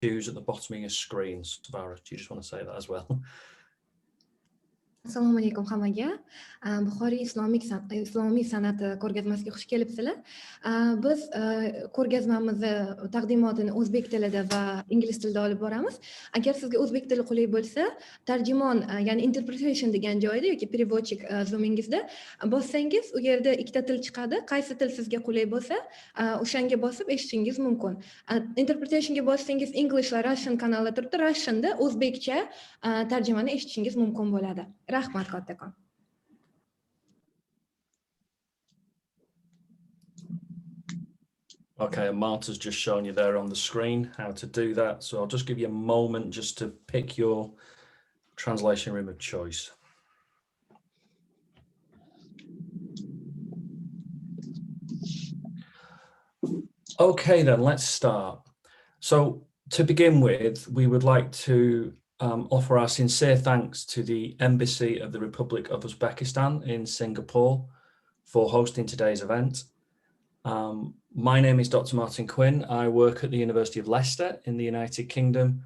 choose at the bottom of your screen. Savara, do you just want to say that as well? Assalomu alaykum hammaga. Buxoriy islomiy san'ati ko'rgazmasiga xush kelibsizlar. Biz ko'rgazmamizni taqdimotini o'zbek tilida va ingliz tilida olib boramiz. Agar sizga o'zbek tili qulay bo'lsa, tarjimon, ya'ni interpretation degan joyda yoki переводчик zoomingizda bossangiz, u yerda ikkita til chiqadi. Qaysi til sizga qulay bo'lsa, o'shanga bosib eshitishingiz mumkin. Interpretationga bossangiz English va Russian kanalda turibdi. Russian'da o'zbekcha tarjimani eshitishingiz mumkin bo'ladi. Rahmat kattakon. Okay, and Marta's just shown you there on the screen how to do that. So I'll just give you a moment just to pick your translation room of choice. Okay, then let's start. So to begin with, we would like to offer our sincere thanks to the Embassy of the Republic of Uzbekistan in Singapore for hosting today's event. My name is Dr. Martin Quinn. I work at the University of Leicester in the United Kingdom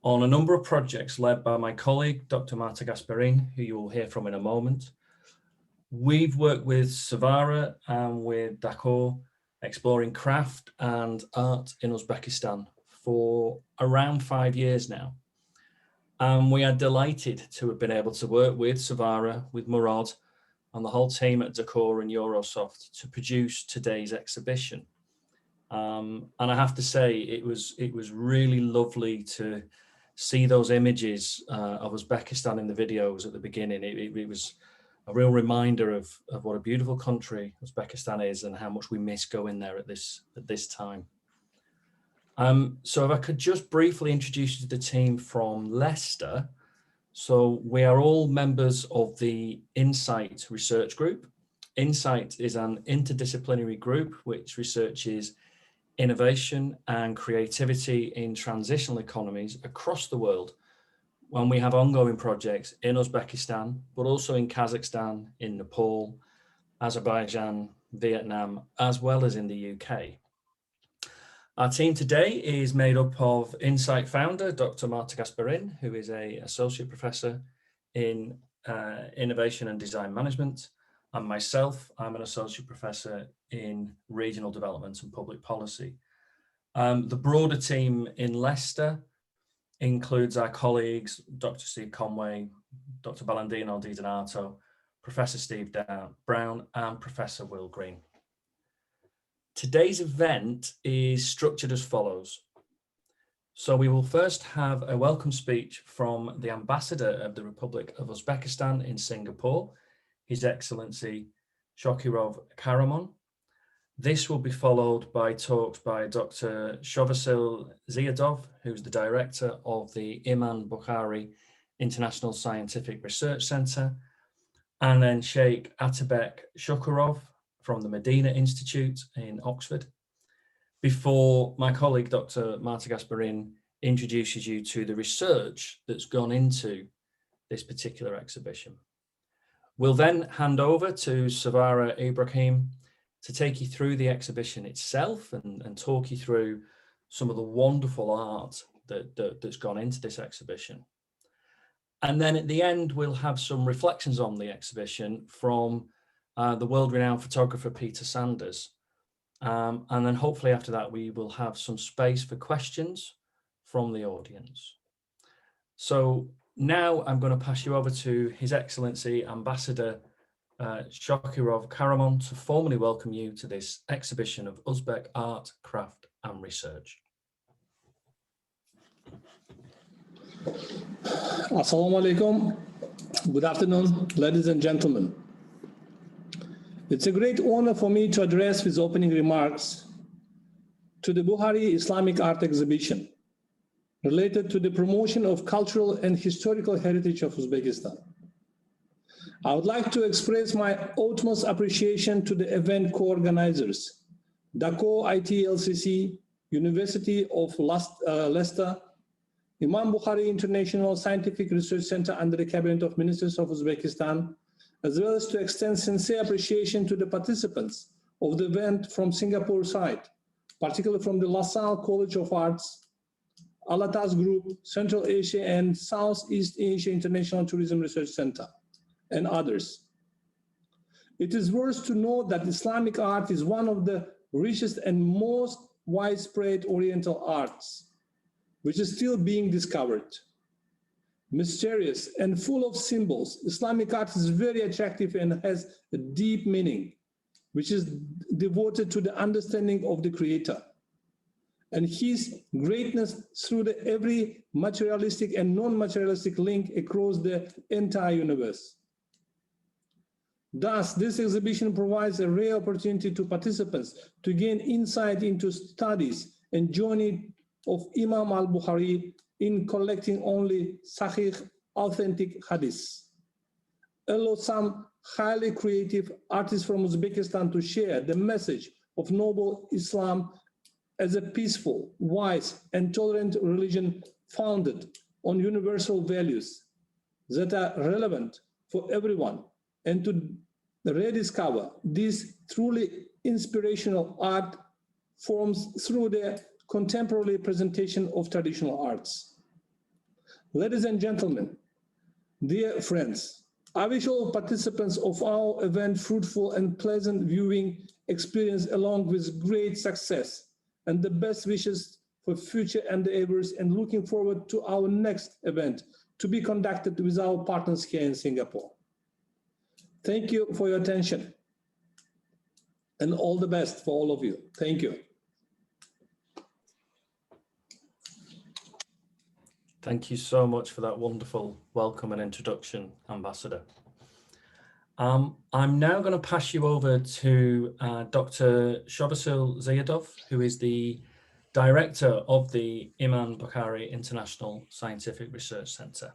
on a number of projects led by my colleague, Dr. Marta Gasparin, who you will hear from in a moment. We've worked with Savara and with Dakor, exploring craft and art in Uzbekistan for around 5 years now. We are delighted to have been able to work with Savara, with Murad, and the whole team at Dakor and Eurosoft to produce today's exhibition. And I have to say, it was really lovely to see those images of Uzbekistan in the videos at the beginning. It was a real reminder of what a beautiful country Uzbekistan is and how much we miss going there at this time. So if I could just briefly introduce you to the team from Leicester. So we are all members of the Insight research group. Insight is an interdisciplinary group which researches innovation and creativity in transitional economies across the world, when we have ongoing projects in Uzbekistan, but also in Kazakhstan, in Nepal, Azerbaijan, Vietnam, as well as in the UK. Our team today is made up of Insight founder, Dr. Marta Gasparin, who is an associate professor in innovation and design management, and myself, I'm an associate professor in regional development and public policy. The broader team in Leicester includes our colleagues, Dr. Steve Conway, Dr. Balandino Di Donato, Professor Steve Brown, and Professor Will Green. Today's event is structured as follows. So we will first have a welcome speech from the Ambassador of the Republic of Uzbekistan in Singapore, His Excellency Shokirov Karamon. This will be followed by talks by Dr. Shovasil Ziadov, who's the director of the Iman Bukhari International Scientific Research Center, and then Sheikh Atabek Shukurov from the Medina Institute in Oxford, before my colleague, Dr. Marta Gasparin, introduces you to the research that's gone into this particular exhibition. We'll then hand over to Savara Ibrahim to take you through the exhibition itself and talk you through some of the wonderful art that's gone into this exhibition. And then at the end, we'll have some reflections on the exhibition from the world-renowned photographer Peter Sanders. And then hopefully after that, we will have some space for questions from the audience. So now I'm going to pass you over to His Excellency Ambassador Shokirov Karamon to formally welcome you to this exhibition of Uzbek art, craft and research. Assalamu alaikum. Good afternoon, ladies and gentlemen. It's a great honor for me to address with opening remarks to the Bukhari Islamic Art Exhibition related to the promotion of cultural and historical heritage of Uzbekistan. I would like to express my utmost appreciation to the event co-organizers, Dakor ITLCC, University of Leicester, Imam Bukhari International Scientific Research Center under the Cabinet of Ministers of Uzbekistan, as well as to extend sincere appreciation to the participants of the event from Singapore side, particularly from the LaSalle College of Arts, Alatas Group, Central Asia and Southeast Asia International Tourism Research Center, and others. It is worth to note that Islamic art is one of the richest and most widespread Oriental arts, which is still being discovered. Mysterious and full of symbols, Islamic art is very attractive and has a deep meaning, which is devoted to the understanding of the Creator and His greatness through every materialistic and non-materialistic link across the entire universe. Thus, this exhibition provides a rare opportunity to participants to gain insight into studies and journey of Imam al-Bukhari in collecting only Sahih, authentic hadiths. Allow some highly creative artists from Uzbekistan to share the message of noble Islam as a peaceful, wise, and tolerant religion founded on universal values that are relevant for everyone, and to rediscover these truly inspirational art forms through the contemporary presentation of traditional arts. Ladies and gentlemen, dear friends, I wish all participants of our event fruitful and pleasant viewing experience along with great success and the best wishes for future endeavors, and looking forward to our next event to be conducted with our partners here in Singapore. Thank you for your attention and all the best for all of you. Thank you. Thank you so much for that wonderful welcome and introduction, Ambassador. I'm now going to pass you over to Dr. Shobasil Zayedov, who is the Director of the Imam Bukhari International Scientific Research Center.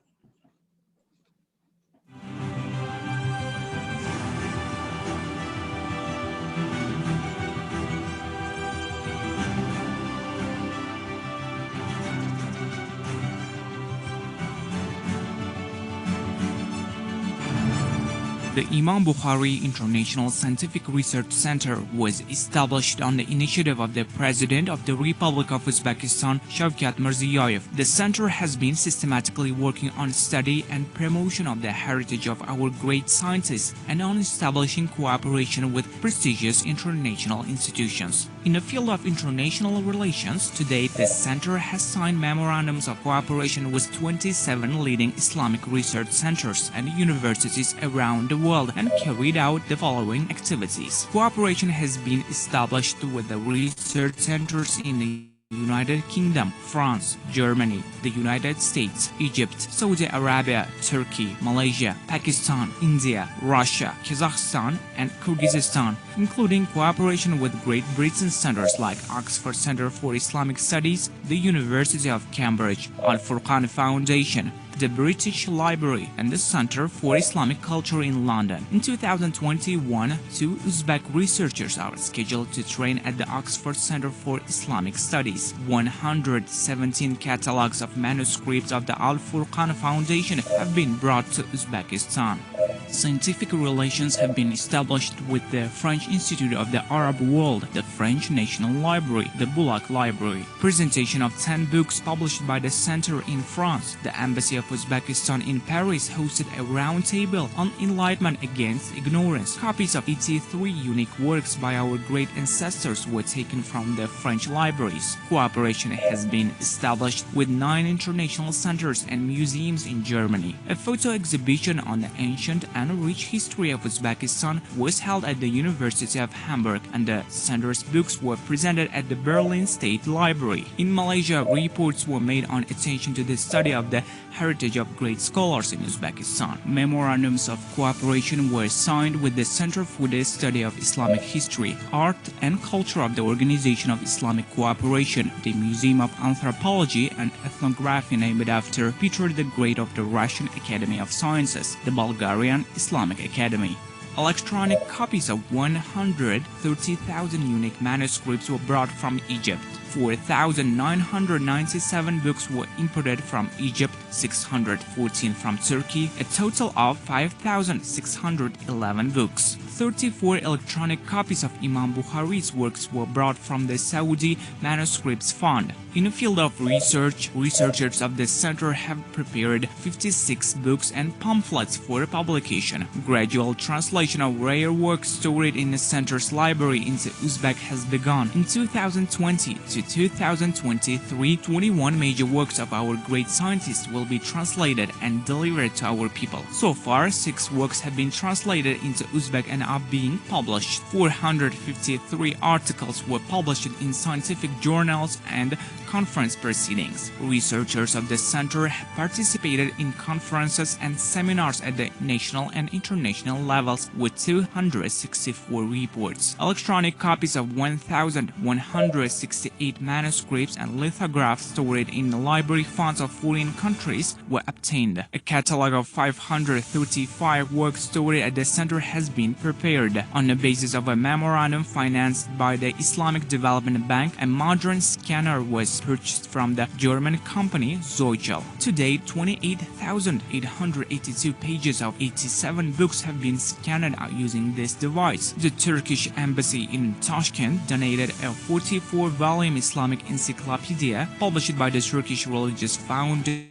The Imam Bukhari International Scientific Research Center was established on the initiative of the President of the Republic of Uzbekistan, Shavkat Mirziyoyev. The center has been systematically working on study and promotion of the heritage of our great scientists and on establishing cooperation with prestigious international institutions. In the field of international relations, to date, the center has signed memorandums of cooperation with 27 leading Islamic research centers and universities around the world and carried out the following activities. Cooperation has been established with the research centers in the United Kingdom, France, Germany, the United States, Egypt, Saudi Arabia, Turkey, Malaysia, Pakistan, India, Russia, Kazakhstan, and Kyrgyzstan, including cooperation with Great Britain centers like Oxford Center for Islamic Studies, the University of Cambridge, Al Furqan Foundation, the British Library, and the Center for Islamic Culture in London. In 2021, 2 Uzbek researchers are scheduled to train at the Oxford Center for Islamic Studies. 117 catalogs of manuscripts of the Al Furqan Foundation have been brought to Uzbekistan. Scientific relations have been established with the French Institute of the Arab World, the French National Library, the Bulak Library. Presentation of 10 books published by the center in France. The Embassy of Uzbekistan in Paris hosted a roundtable on enlightenment against ignorance. Copies of 83 unique works by our great ancestors were taken from the French libraries. Cooperation has been established with 9 international centers and museums in Germany. A photo exhibition on the ancient and rich history of Uzbekistan was held at the University of Hamburg, and the center's books were presented at the Berlin State Library. In Malaysia, reports were made on attention to the study of the heritage of great scholars in Uzbekistan. Memorandums of cooperation were signed with the Center for the Study of Islamic History, Art and Culture of the Organization of Islamic Cooperation, the Museum of Anthropology and Ethnography named after Peter the Great of the Russian Academy of Sciences, the Bulgarian Islamic Academy. Electronic copies of 130,000 unique manuscripts were brought from Egypt. 4,997 books were imported from Egypt, 614 from Turkey, a total of 5,611 books. 34 electronic copies of Imam Bukhari's works were brought from the Saudi Manuscripts Fund. In the field of research, researchers of the center have prepared 56 books and pamphlets for publication. Gradual translation of rare works stored in the center's library into Uzbek has begun. In 2020 to 2023, 21 major works of our great scientists will be translated and delivered to our people. So far, 6 works have been translated into Uzbek and are being published. 453 articles were published in scientific journals and conference proceedings. Researchers of the center have participated in conferences and seminars at the national and international levels with 264 reports. Electronic copies of 1,168 manuscripts and lithographs stored in the library funds of foreign countries were obtained. A catalog of 535 works stored at the center has been prepared. On the basis of a memorandum financed by the Islamic Development Bank, a modern scanner was purchased from the German company Zoichel. To date, 28,882 pages of 87 books have been scanned using this device. The Turkish embassy in Tashkent donated a 44-volume Islamic encyclopedia published by the Turkish Religious Foundation,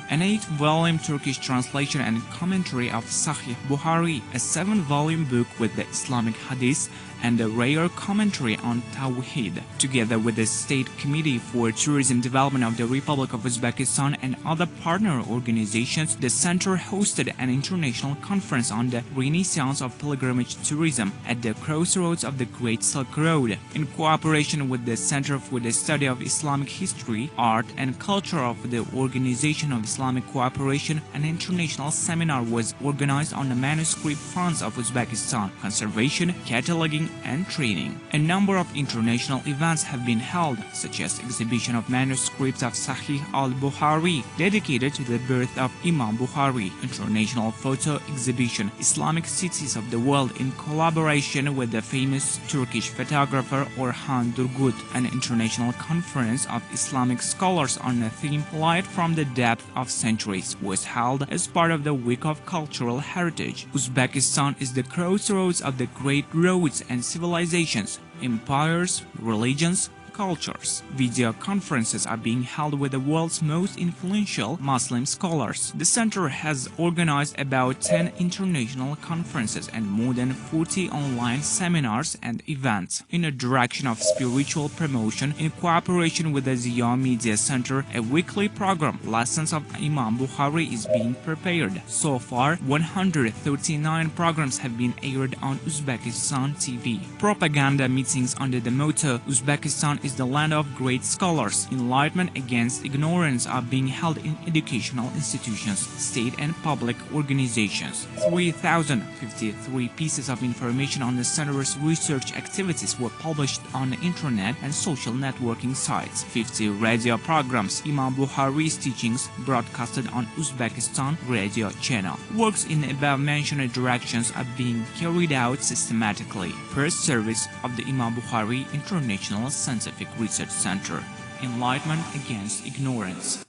an 8-volume Turkish translation and commentary of Sahih Bukhari, a 7-volume book with the Islamic Hadith, and a rare commentary on Tawhid. Together with the State Committee for Tourism Development of the Republic of Uzbekistan and other partner organizations, the center hosted an international conference on the renaissance of pilgrimage tourism at the crossroads of the Great Silk Road. In cooperation with the Center for the Study of Islamic History, Art and Culture of the Organization of Islamic Cooperation, an international seminar was organized on the manuscript funds of Uzbekistan, conservation, cataloging, and training. A number of international events have been held, such as exhibition of manuscripts of Sahih al-Bukhari dedicated to the birth of Imam Bukhari, international photo exhibition, Islamic cities of the world in collaboration with the famous Turkish photographer Orhan Durgut, an international conference of Islamic scholars on the theme Light from the Depth of Centuries was held as part of the Week of Cultural Heritage. Uzbekistan is the crossroads of the great roads and civilizations, empires, religions, cultures. Video conferences are being held with the world's most influential Muslim scholars. The center has organized about 10 international conferences and more than 40 online seminars and events. In the direction of spiritual promotion, in cooperation with the Ziya Media Center, a weekly program, Lessons of Imam Bukhari, is being prepared. So far, 139 programs have been aired on Uzbekistan TV. Propaganda meetings under the motto Uzbekistan is the land of great scholars. Enlightenment against ignorance are being held in educational institutions, state and public organizations. 3,053 pieces of information on the center's research activities were published on the internet and social networking sites. 50 radio programs, Imam Bukhari's teachings, broadcasted on Uzbekistan radio channel. Works in above-mentioned directions are being carried out systematically. First service of the Imam Bukhari International Scientific Research Center. Enlightenment against ignorance.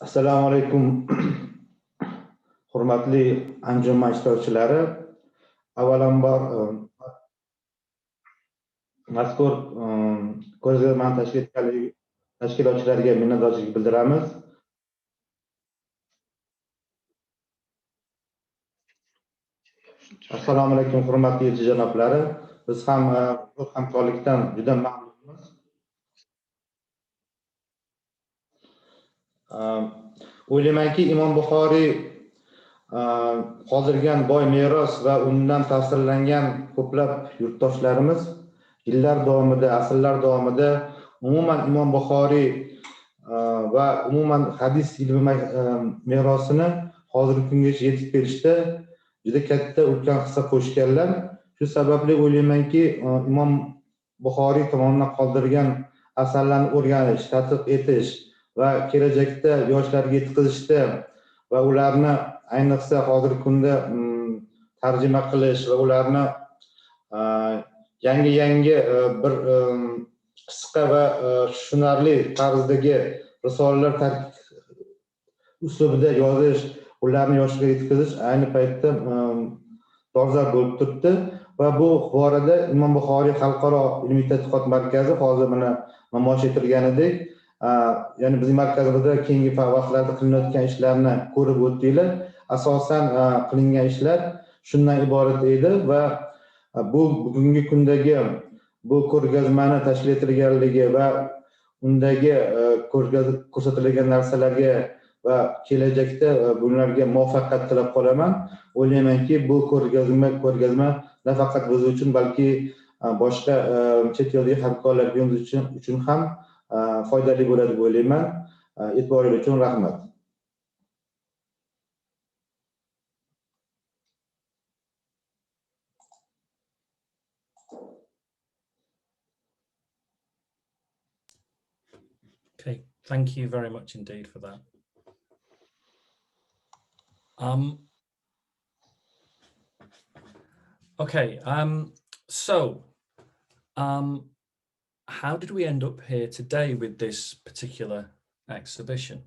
Assalomu alaykum. Hurmatli anjuman ishtirokchilari, avvalambor mazkur ko'rgazma tashkilotchilariga minnatdorchilik bildiramiz. Assalomu alaykum hurmatli janoblari. Biz ham bu hamkorlikdan juda mamnunmiz. O'ylaymanki, Imom Buxoriy qoldirgan boy meros va undan ta'sirlangan ko'plab yurtdoshlarimiz yillar davomida, asrlar davomida umuman Imom Buxoriy va umuman hadis ilmi merosini hozirgi kungacha yetib berishda juda katta ulkan hissa qo'shganlar. Shu sababli o'ylaymanki, Imom Buxoriy tomonidan qoldirgan asarlarni o'rganish, tadqiq etish va kelajakda yoshlarga yetkazishda va ularni ayniqsa hozirgi kunda tarjima qilish va ularni yangi bir qisqa va tushunarli tarzdagi risolalar uslubida yozish ularni yoshga yetkazish ayni paytda dolzarb bo'lib turibdi va bu borada Imom Buxoriy xalqaro ilmiy tadqiqot markazi hozir mana namoyish etilganidek, ya'ni bizning markazimizda keyingi vaqtlarda qilinayotgan ishlarni ko'rib o'tdinglar. Asosan qilingan ishlar shundan iborat edi va bu bugungi kundagi bu ko'rgazmani tashkil etilganligi va undagi ko'rsatilgan narsalarga va kelajakda bularga muvaffaqiyat tilab qolaman. O'ylaymanki, bu ko'rgazma nafaqat biz uchun, balki boshqa chet eldagi hamkorlarimiz uchun ham foydali bo'ladi deb o'ylayman. E'tiboringiz uchun rahmat. Okay, thank you very much indeed for that. Okay, so how did we end up here today with this particular exhibition?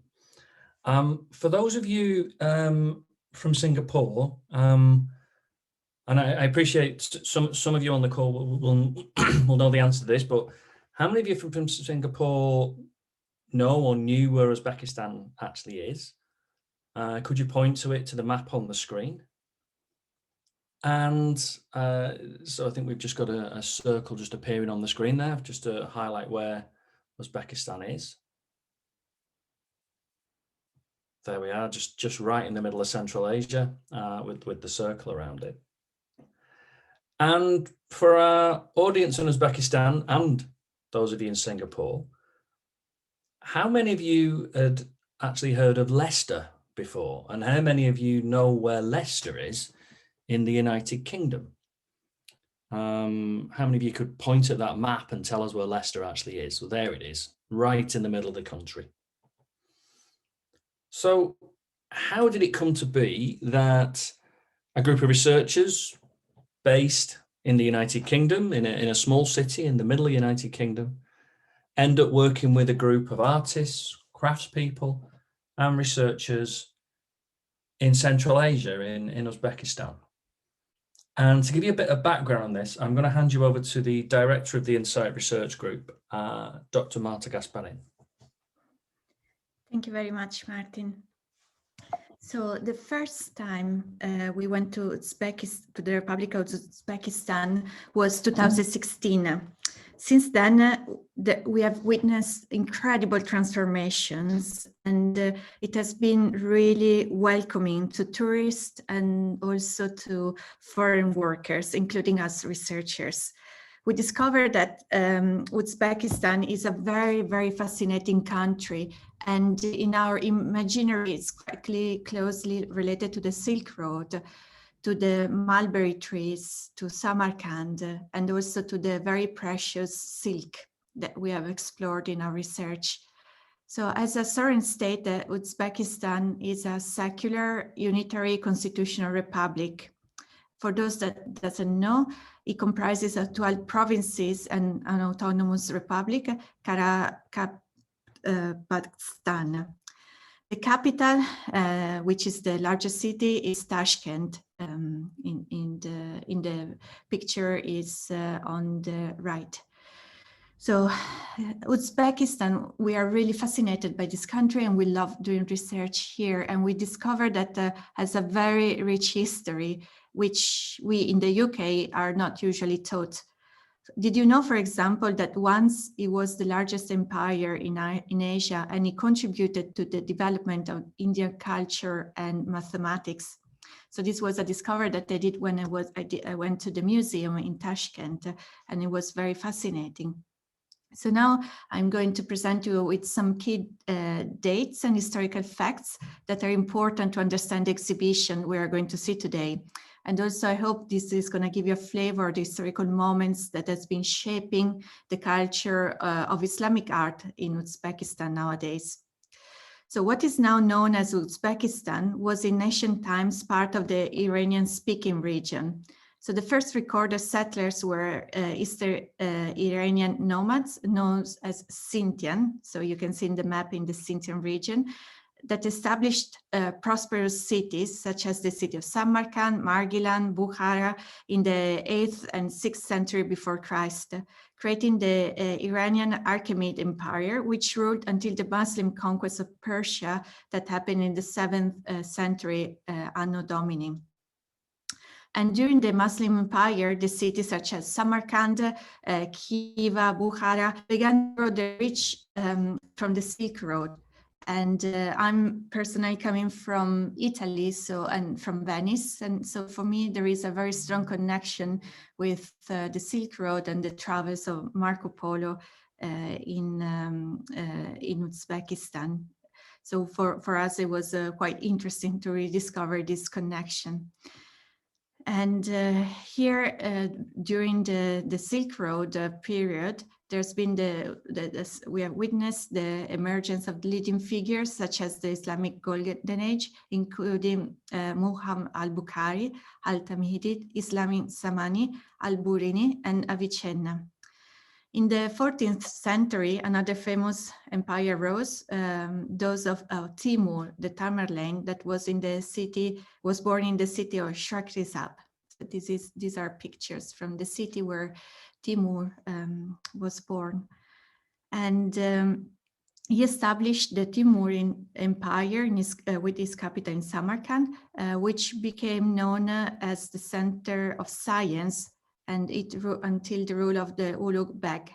For those of you from Singapore, and I appreciate some of you on the call will know the answer to this, but how many of you from Singapore know or knew where Uzbekistan actually is? Could you point to it, to the map on the screen? And so I think we've just got a circle just appearing on the screen there, just to highlight where Uzbekistan is. There we are, just right in the middle of Central Asia, with the circle around it. And for our audience in Uzbekistan and those of you in Singapore, how many of you had actually heard of Leicester before? And how many of you know where Leicester is in the United Kingdom? How many of you could point at that map and tell us where Leicester actually is? Well, there it is, right in the middle of the country. So how did it come to be that a group of researchers based in the United Kingdom, in a small city in the middle of the United Kingdom, end up working with a group of artists, craftspeople, and researchers in Central Asia, in Uzbekistan? And to give you a bit of background on this, I'm going to hand you over to the director of the Insight Research Group, Dr. Marta Gasparin. Thank you very much, Martin. So the first time we went to Uzbekistan, to the Republic of Uzbekistan, was 2016. Since then, we have witnessed incredible transformations, and it has been really welcoming to tourists and also to foreign workers, including us researchers. We discovered that Uzbekistan is a very, very fascinating country, and in our imaginary, it's quite closely related to the Silk Road, to the mulberry trees, to Samarkand, and also to the very precious silk that we have explored in our research. So as a sovereign state, Uzbekistan is a secular, unitary constitutional republic. For those that doesn't know, it comprises of 12 provinces and an autonomous republic, Pakistan. The capital, which is the largest city, is Tashkent. In the picture is on the right. So Uzbekistan, we are really fascinated by this country, and we love doing research here. And we discovered that has a very rich history, which we in the UK are not usually taught. Did you know, for example, that once it was the largest empire in Asia, and it contributed to the development of Indian culture and mathematics? So this was a discovery that I did when I went to the museum in Tashkent, and it was very fascinating. So now I'm going to present you with some key dates and historical facts that are important to understand the exhibition we are going to see today. And also I hope this is going to give you a flavor of the historical moments that has been shaping the culture of Islamic art in Uzbekistan nowadays. So what is now known as Uzbekistan was in ancient times part of the Iranian-speaking region. So the first recorded settlers were Eastern Iranian nomads known as Scythian. So you can see in the map in the Scythian region. that established prosperous cities such as the city of Samarkand, Margilan, Bukhara in the 8th and 6th century before Christ, creating the Iranian Achaemenid Empire, which ruled until the Muslim conquest of Persia that happened in the 7th century Anno Domini. And during the Muslim Empire, the cities such as Samarkand, Khiva, Bukhara began to grow their reach from the Silk Road. And I'm personally coming from Italy, and from Venice. And so for me, there is a very strong connection with the Silk Road and the travels of Marco Polo in Uzbekistan. So for us, it was quite interesting to rediscover this connection. And here, during the Silk Road period, there's been we have witnessed the emergence of leading figures such as the Islamic Golden Age, including Muhammad al-Bukhari, al-Tamhidi, Islamic Samani, al-Burini, and Avicenna. In the 14th century, another famous empire rose, those of Timur, the Tamerlane, that was born in the city of Shahrizab. So these are pictures from the city where Timur was born. And he established the Timurid Empire with his capital in Samarkand, which became known as the center of science, and until the rule of the Ulugh Beg,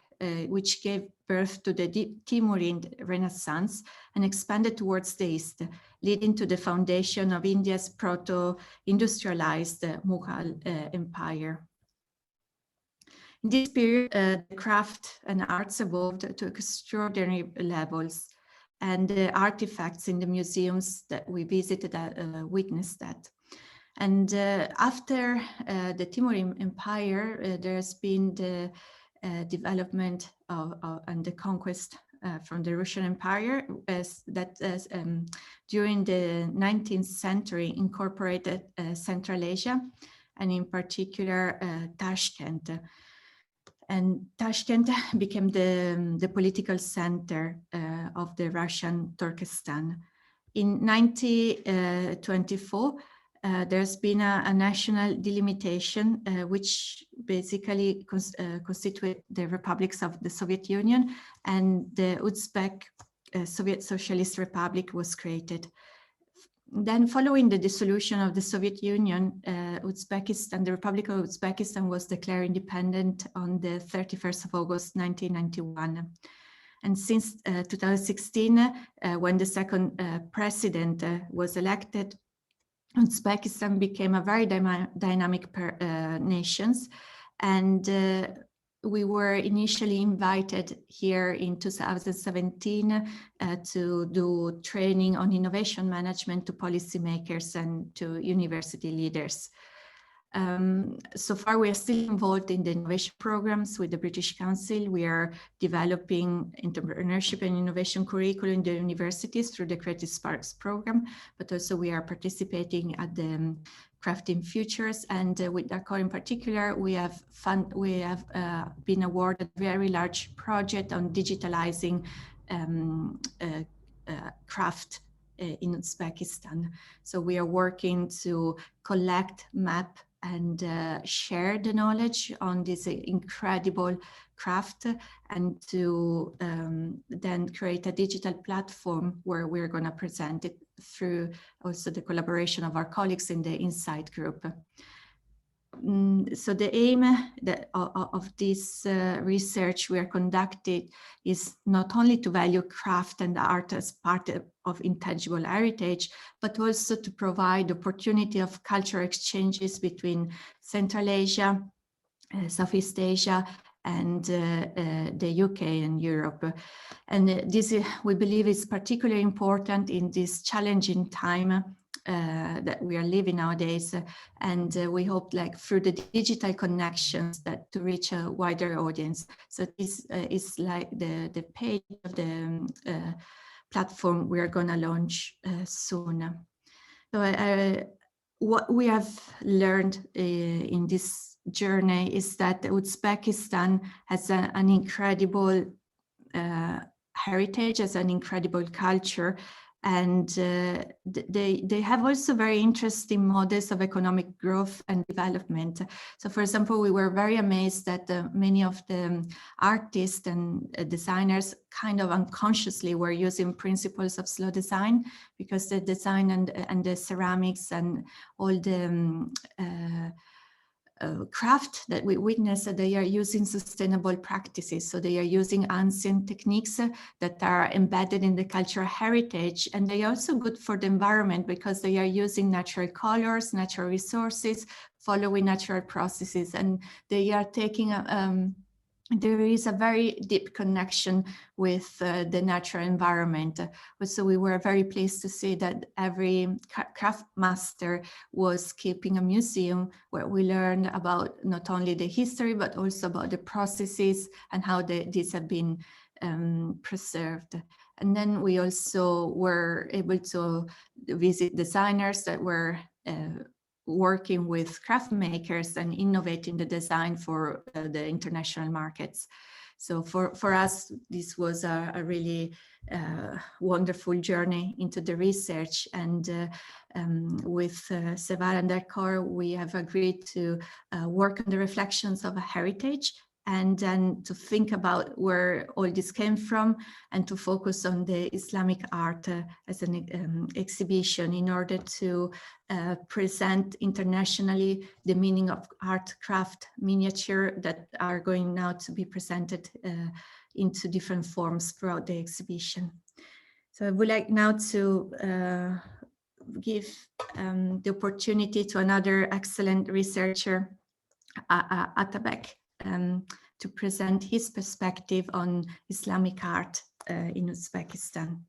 which gave birth to the Timurid Renaissance and expanded towards the east, leading to the foundation of India's proto-industrialized Mughal Empire. In this period, the craft and arts evolved to extraordinary levels, and the artifacts in the museums that we visited witnessed that. And after the Timurid Empire, there's been the development and the conquest from the Russian Empire during the 19th century incorporated Central Asia, and in particular Tashkent. And Tashkent became the political center of the Russian Turkestan. In 1924, there's been a national delimitation, which basically constitute the republics of the Soviet Union, and the Uzbek Soviet Socialist Republic was created. Then, following the dissolution of the Soviet Union, Uzbekistan, the Republic of Uzbekistan was declared independent on the 31st of August, 1991. And since 2016, when the second president was elected, Uzbekistan became a very dynamic nation, and we were initially invited here in 2017 to do training on innovation management to policymakers and to university leaders. So far, we are still involved in the innovation programs with the British Council. We are developing entrepreneurship and innovation curriculum in the universities through the Creative Sparks program, but also we are participating at the Crafting Futures. And with Dakar in particular, we have been awarded a very large project on digitalizing craft in Uzbekistan. So we are working to collect, map, and share the knowledge on this incredible craft, and to then create a digital platform where we're going to present it through also the collaboration of our colleagues in the Insight group. So the aim of this research we are conducting is not only to value craft and art as part of intangible heritage, but also to provide opportunity of cultural exchanges between Central Asia, Southeast Asia, and the UK and Europe. And this, we believe, is particularly important in this challenging time that we are living nowadays, and we hope, like, through the digital connections, that to reach a wider audience. So this is like the page of the platform we are going to launch soon. So what we have learned in this journey is that Uzbekistan has an incredible heritage, has an incredible culture, And they have also very interesting models of economic growth and development. So for example, we were very amazed that many of the artists and designers kind of unconsciously were using principles of slow design, because the design and the ceramics and all the craft that we witness, they are using sustainable practices. So they are using ancient techniques that are embedded in the cultural heritage, and they are also good for the environment because they are using natural colors, natural resources, following natural processes, and they are taking there is a very deep connection with the natural environment. So we were very pleased to see that every craft master was keeping a museum where we learned about not only the history, but also about the processes and how these have been preserved. And then we also were able to visit designers that were working with craft makers and innovating the design for the international markets. So for us, this was a really wonderful journey into the research. And with Seval and Dakar, we have agreed to work on the reflections of a heritage, and then to think about where all this came from, and to focus on the Islamic art as an exhibition in order to present internationally the meaning of art, craft, miniature that are going now to be presented into different forms throughout the exhibition. So I would like now to give the opportunity to another excellent researcher, Atabek, to present his perspective on Islamic art in Uzbekistan.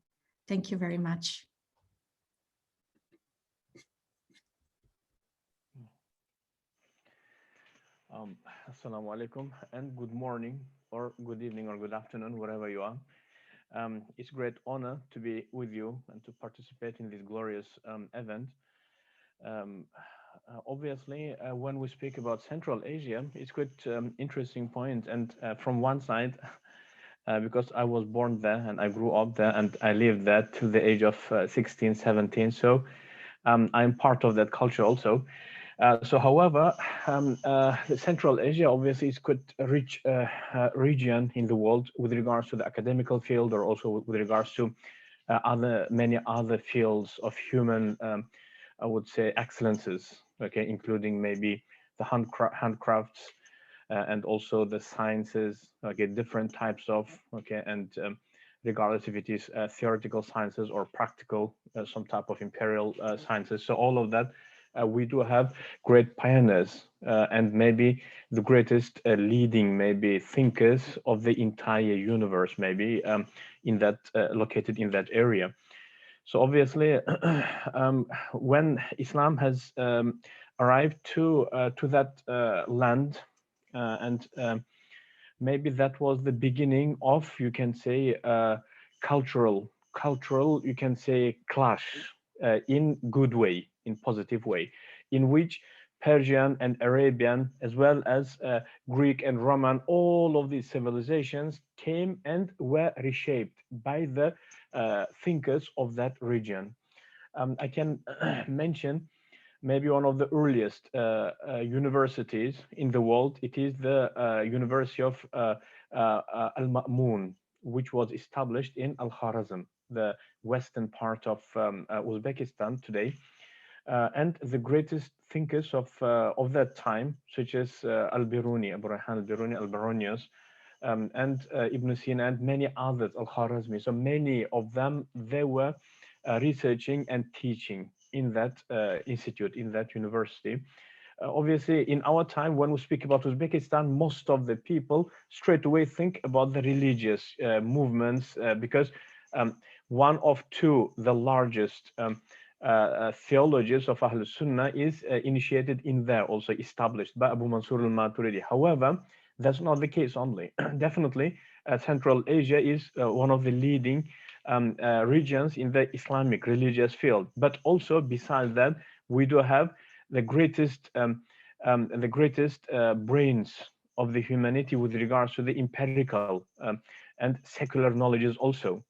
Thank you very much. Assalamu alaikum, and good morning or good evening or good afternoon, wherever you are. It's a great honor to be with you and to participate in this glorious event. Obviously, when we speak about Central Asia, it's quite interesting point. And from one side, because I was born there and I grew up there and I lived there till the age of 16, 17. So I'm part of that culture also. However, Central Asia obviously is quite a rich region in the world with regards to the academical field, or also with regards to many other fields of human, I would say, excellences. Okay, including maybe the handcrafts and also the sciences. Okay, different types of and regardless if it is theoretical sciences or practical, some type of imperial sciences. So all of that. We do have great pioneers and maybe the greatest leading maybe thinkers of the entire universe, maybe in that located in that area. So obviously, when Islam has arrived to that land, and maybe that was the beginning of, you can say, cultural, you can say, clash in good way, in positive way, in which Persian and Arabian, as well as Greek and Roman, all of these civilizations came and were reshaped by the thinkers of that region. I can mention maybe one of the earliest universities in the world. It is the University of Al-Ma'mun, which was established in Al-Kharazm, the western part of Uzbekistan today. And the greatest thinkers of that time, such as Al-Biruni, Abu Rayhan Al-Biruni, Al-Baronius, and Ibn Sina, and many others, Al-Kharazmi. So many of them, they were researching and teaching in that institute, in that university. Obviously, in our time, when we speak about Uzbekistan, most of the people straight away think about the religious movements, because one of two, the largest theologies of Ahl Sunnah is initiated in there, also established by Abu Mansur al-Maturidi. However, that's not the case only. Definitely, Central Asia is one of the leading regions in the Islamic religious field. But also, besides that, we do have the greatest brains of the humanity with regards to the empirical and secular knowledges also.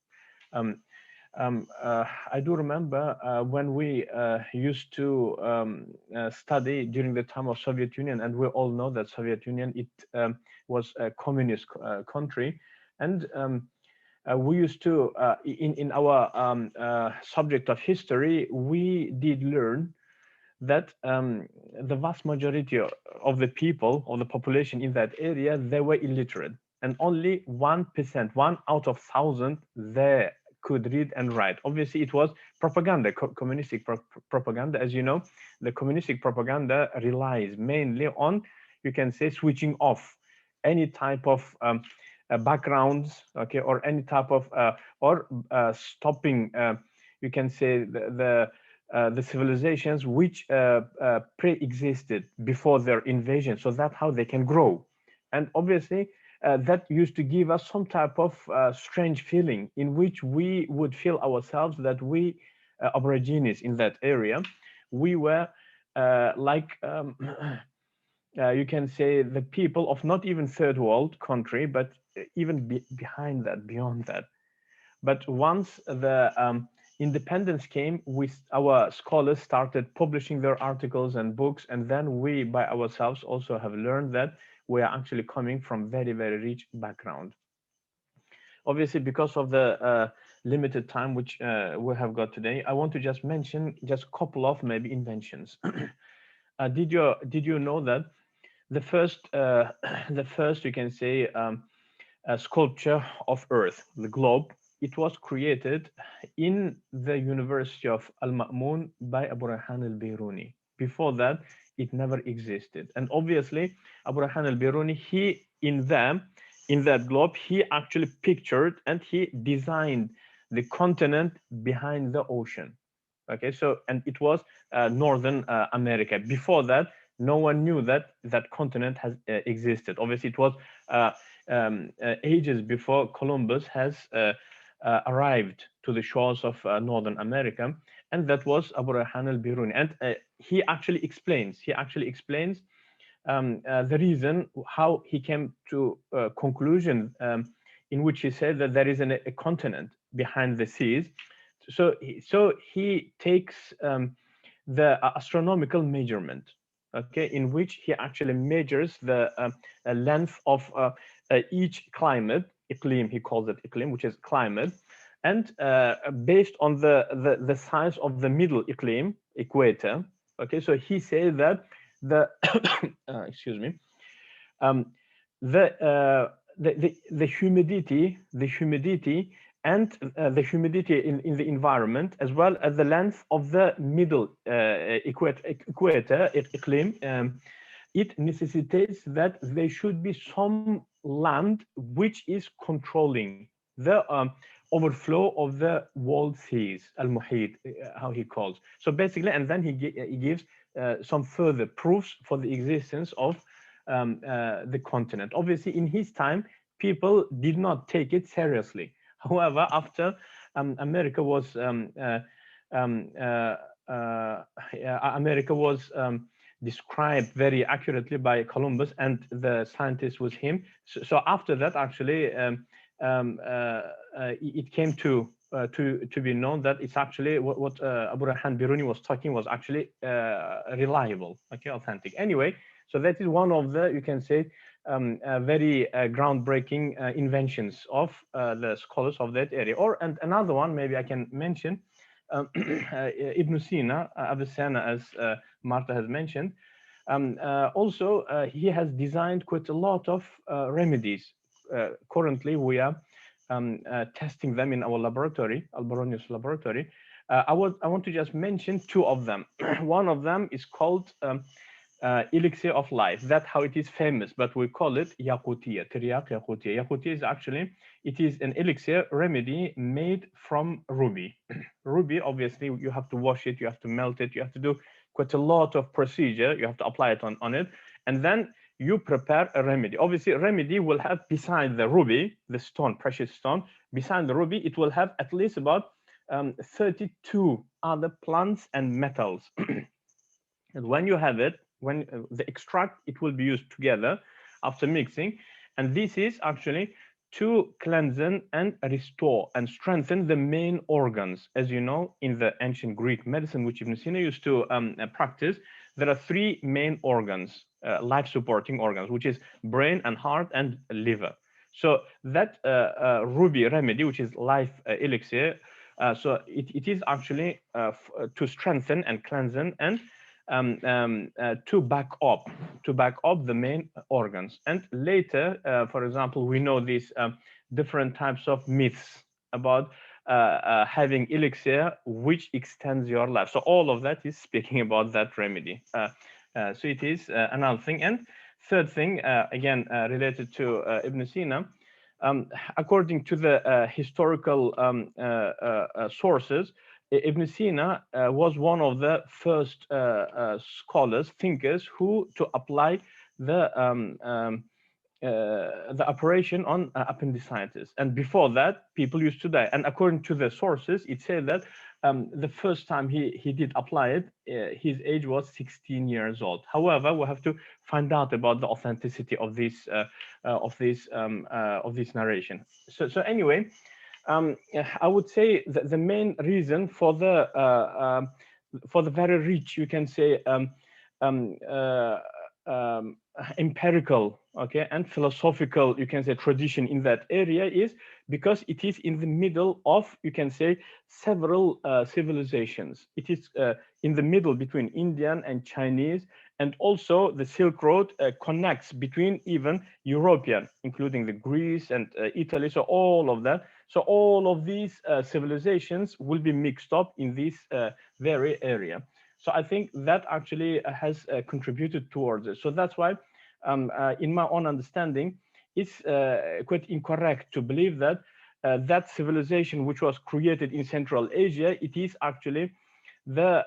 I do remember when we used to study during the time of Soviet Union, and we all know that Soviet Union, it was a communist country, and we used to in our subject of history, we did learn that the vast majority of the people, of the population in that area, they were illiterate, and only 1%, 1 out of 1,000, they could read and write. Obviously, it was propaganda, communistic propaganda. As you know, the communistic propaganda relies mainly on, you can say, switching off any type of backgrounds, okay, or any type of stopping, you can say, the civilizations which pre-existed before their invasion, so that's how they can grow. And obviously, that used to give us some type of strange feeling in which we would feel ourselves that we, Aborigines in that area, we were like, you can say, the people of not even third world country, but even behind that, beyond that. But once the independence came, our scholars started publishing their articles and books, and then we by ourselves also have learned that we are actually coming from very, very rich background. Obviously, because of the limited time which we have got today, I want to just mention just a couple of maybe inventions. Did you know that the first you can say sculpture of Earth, the globe, it was created in the University of Al-Ma'mun by Abu Rayhan al-Biruni. Before that, it never existed. And obviously, Abu Rayhan al-Biruni, he in that globe, he actually pictured and he designed the continent behind the ocean. Okay, so, and it was Northern America. Before that, no one knew that that continent has existed. Obviously, it was ages before Columbus has arrived to the shores of Northern America, and that was Abu Rayhan al-Biruni. And he actually explains the reason how he came to a conclusion in which he said that there is a continent behind the seas. So he takes the astronomical measurement, okay, in which he actually measures the length of each climate, iqlim, he calls it iqlim, which is climate, and based on the size of the middle iqlim, equator, okay, so he says that the excuse me, the humidity and the humidity in the environment, as well as the length of the middle equator, iqlim, it necessitates that there should be some land which is controlling the overflow of the world seas, al-muhit, how he calls. So basically, and then he gives some further proofs for the existence of the continent. Obviously, in his time, people did not take it seriously. However, after America was described very accurately by Columbus, and the scientist was him. So after that, actually, it came to be known that it's actually what Abu Rayhan Biruni was talking was actually reliable, okay, authentic. Anyway, so that is one of the, you can say, very groundbreaking inventions of the scholars of that area. And another one, maybe I can mention, Ibn Sina, Avicenna, as Marta has mentioned. Also, he has designed quite a lot of remedies. Currently, we are testing them in our laboratory, Alboronius laboratory. I want to just mention two of them. One of them is called elixir of life. That's how it is famous, but we call it Yaqutia, Tiryaq Yaqutia. Yaqutia is actually, it is an elixir remedy made from ruby. Ruby, obviously, you have to wash it, you have to melt it, you have to do quite a lot of procedure, you have to apply it on it, and then you prepare a remedy. Obviously, a remedy will have, beside the ruby, the stone, precious stone, beside the ruby, it will have at least about 32 other plants and metals. And when you have it, when the extract, it will be used together after mixing. And this is actually to cleanse and restore and strengthen the main organs. As you know, in the ancient Greek medicine, which Ibn Sina used to practice, there are three main organs, life-supporting organs, which is brain and heart and liver. So that ruby remedy, which is life elixir, so it is actually to strengthen and cleanse and to back up the main organs. And later, for example, we know these different types of myths about having elixir which extends your life. So all of that is speaking about that remedy. So it is another thing. And third thing, again, related to Ibn Sina, according to the historical sources, Ibn Sina was one of the first scholars, thinkers, who to apply the operation on appendicitis. And before that, people used to die. And according to the sources, it said that the first time he did apply it, his age was 16 years old. However, we have to find out about the authenticity of this narration. So anyway, I would say that the main reason for the very rich, you can say, empirical, okay, and philosophical, you can say, tradition in that area is because it is in the middle of, you can say, several civilizations. It is in the middle between Indian and Chinese, and also the Silk Road connects between even European, including the Greece and Italy, so all of that. So all of these civilizations will be mixed up in this very area. So I think that actually has contributed towards it. So that's why, in my own understanding, it's quite incorrect to believe that that civilization which was created in Central Asia, it is actually the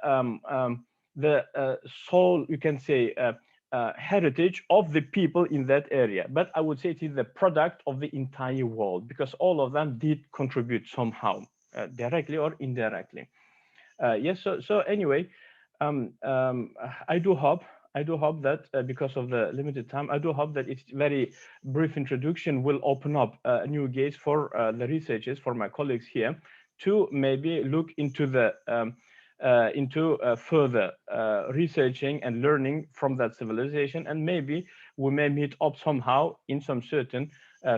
sole, you can say, heritage of the people in that area. But I would say it is the product of the entire world, because all of them did contribute somehow, directly or indirectly. Yes, so anyway, I do hope that because of the limited time, I do hope that its very brief introduction will open up new gates for the researchers, for my colleagues here, to maybe look into the further researching and learning from that civilization, and maybe we may meet up somehow in some certain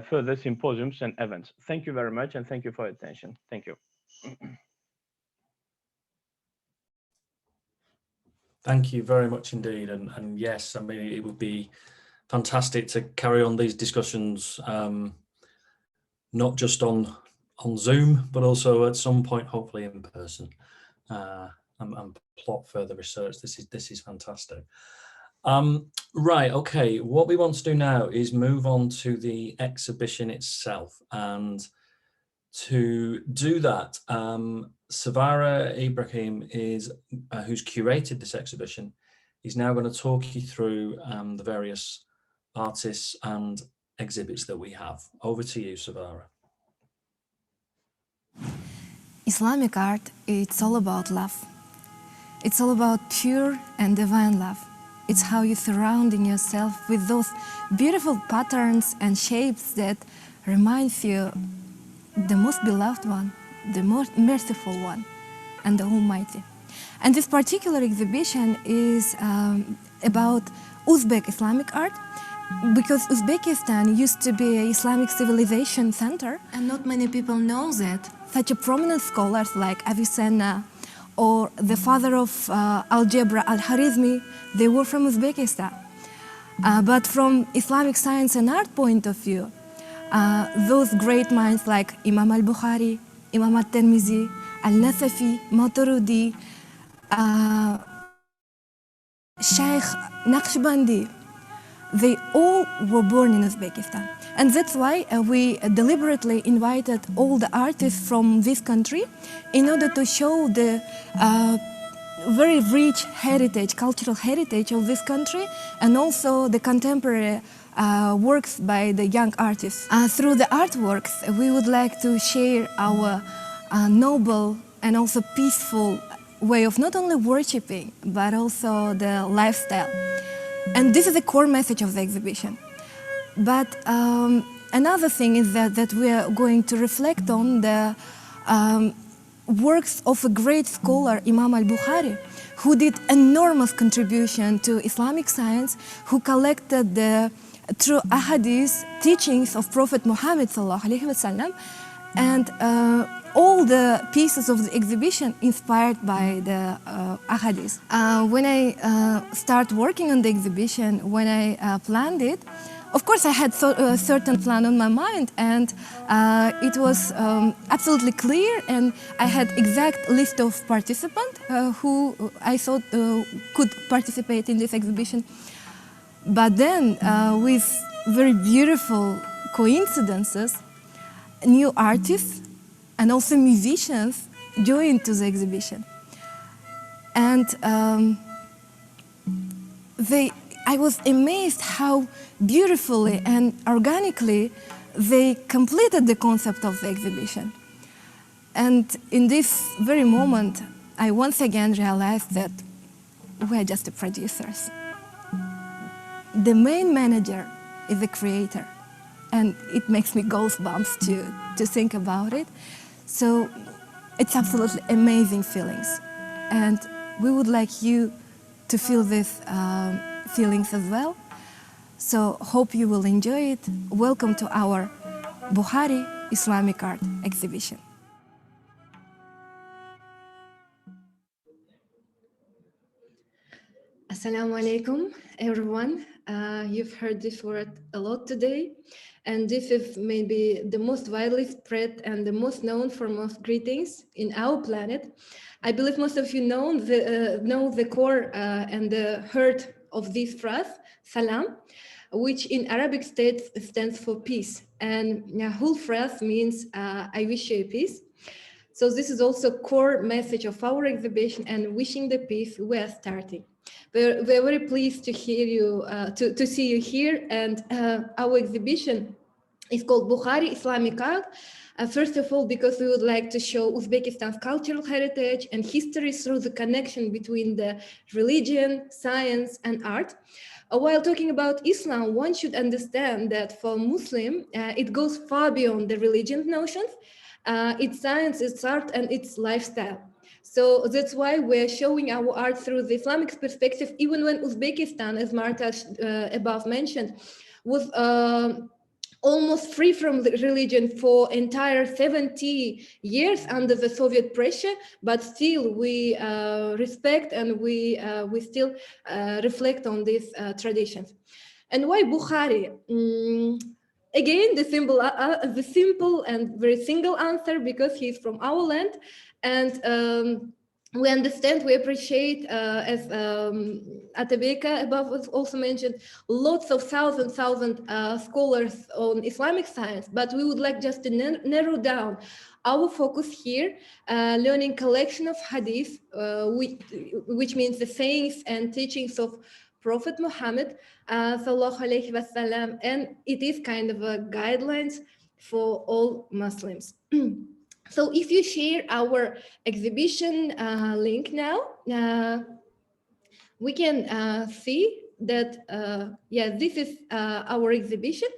further symposiums and events. Thank you very much, and thank you for your attention. Thank you. Thank you very much indeed. And yes, I mean, it would be fantastic to carry on these discussions, not just on Zoom, but also at some point, hopefully in person, and plot further research. This is fantastic. Right, okay, what we want to do now is move on to the exhibition itself. And to do that, Savara Ibrahim is who's curated this exhibition. He's now going to talk you through the various artists and exhibits that we have. Over to you, Savara. Islamic art, it's all about love. It's all about pure and divine love. It's how you're surrounding yourself with those beautiful patterns and shapes that reminds you the most beloved one, the most merciful one, and the Almighty. And this particular exhibition is about Uzbek Islamic art, because Uzbekistan used to be an Islamic civilization center, and not many people know that. Such a prominent scholars like Avicenna or the father of algebra, Al-Kharizmi, they were from Uzbekistan. But from Islamic science and art point of view, those great minds like Imam al-Bukhari, Imam al-Tirmizi, al-Nasafi, Maturidi, Sheikh Naqshbandi, they all were born in Uzbekistan. And that's why we deliberately invited all the artists from this country in order to show the very rich heritage, cultural heritage of this country, and also the contemporary works by the young artists. Through the artworks, we would like to share our noble and also peaceful way of not only worshipping, but also the lifestyle. And this is the core message of the exhibition. But another thing is that we are going to reflect on the works of a great scholar, Imam al-Bukhari, who did enormous contribution to Islamic science, who collected the through ahadith teachings of Prophet Muhammad sallallahu alaihi wasallam, and all the pieces of the exhibition inspired by the ahadith. When I start working on the exhibition, when I planned it, of course I had a certain plan on my mind, and it was absolutely clear, and I had exact list of participants who I thought could participate in this exhibition. But then, with very beautiful coincidences, new artists and also musicians joined to the exhibition. And I was amazed how beautifully and organically they completed the concept of the exhibition. And in this very moment, I once again realized that we're just the producers. The main manager is the creator, and it makes me goosebumps to think about it. So it's absolutely amazing feelings, and we would like you to feel these feelings as well. So hope you will enjoy it. Welcome to our Bukhari Islamic Art exhibition. Assalamu alaikum, everyone. You've heard this word a lot today, and this is maybe the most widely spread and the most known form of greetings in our planet. I believe most of you know the core and the heart of this phrase, salam, which in Arabic stands for peace. And the whole phrase means, I wish you peace. So this is also core message of our exhibition, and wishing the peace we are starting. We're very pleased to hear you, to see you here, and our exhibition is called Bukhari Islamic Art. First of all, because we would like to show Uzbekistan's cultural heritage and history through the connection between the religion, science, and art. While talking about Islam, one should understand that for Muslim, it goes far beyond the religion notions. It's science, it's art, and it's lifestyle. So that's why we're showing our art through the Islamic perspective, even when Uzbekistan, as Marta above mentioned, was almost free from the religion for entire 70 years under the Soviet pressure, but still we respect and we still reflect on these traditions. And why Bukhari? Again, the simple and very single answer, because he's from our land, and we understand, we appreciate, as Atabeka above also mentioned, lots of thousand scholars on Islamic science, but we would like just to narrow down our focus here, learning collection of hadith, which means the sayings and teachings of Prophet Muhammad sallallahu alaihi wasallam, and it is kind of a guidelines for all Muslims. So if you share our exhibition link now, we can see that, yeah, this is our exhibition.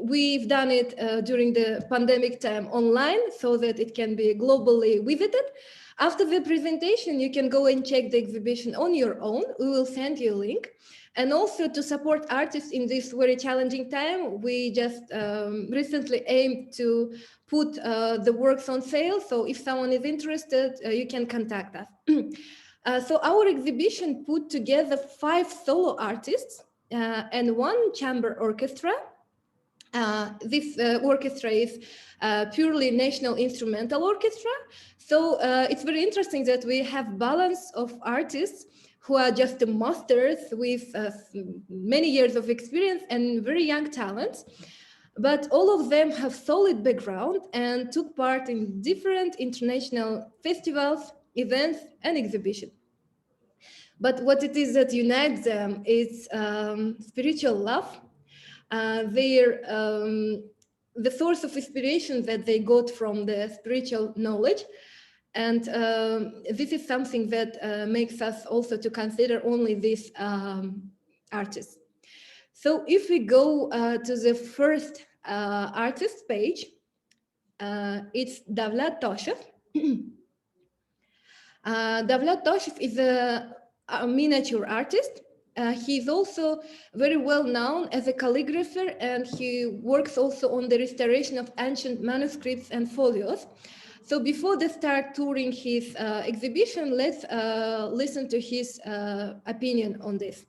We've done it during the pandemic time online so that it can be globally visited. After the presentation, you can go and check the exhibition on your own. We will send you a link. And also to support artists in this very challenging time, we just recently aimed to put the works on sale. So if someone is interested, you can contact us. So our exhibition put together 5 solo artists and 1 chamber orchestra. This orchestra is purely national instrumental orchestra. So it's very interesting that we have balance of artists who are just masters with many years of experience and very young talents. But all of them have solid background and took part in different international festivals, events, and exhibitions. But what it is that unites them is spiritual love. The source of inspiration that they got from the spiritual knowledge. And this is something that makes us also to consider only these artists. So if we go to the first artist page, it's Davlat Toshev. Davlat Toshev is a miniature artist. He's also very well known as a calligrapher, and he works also on the restoration of ancient manuscripts and folios. So before they start touring his exhibition, let's listen to his opinion on this.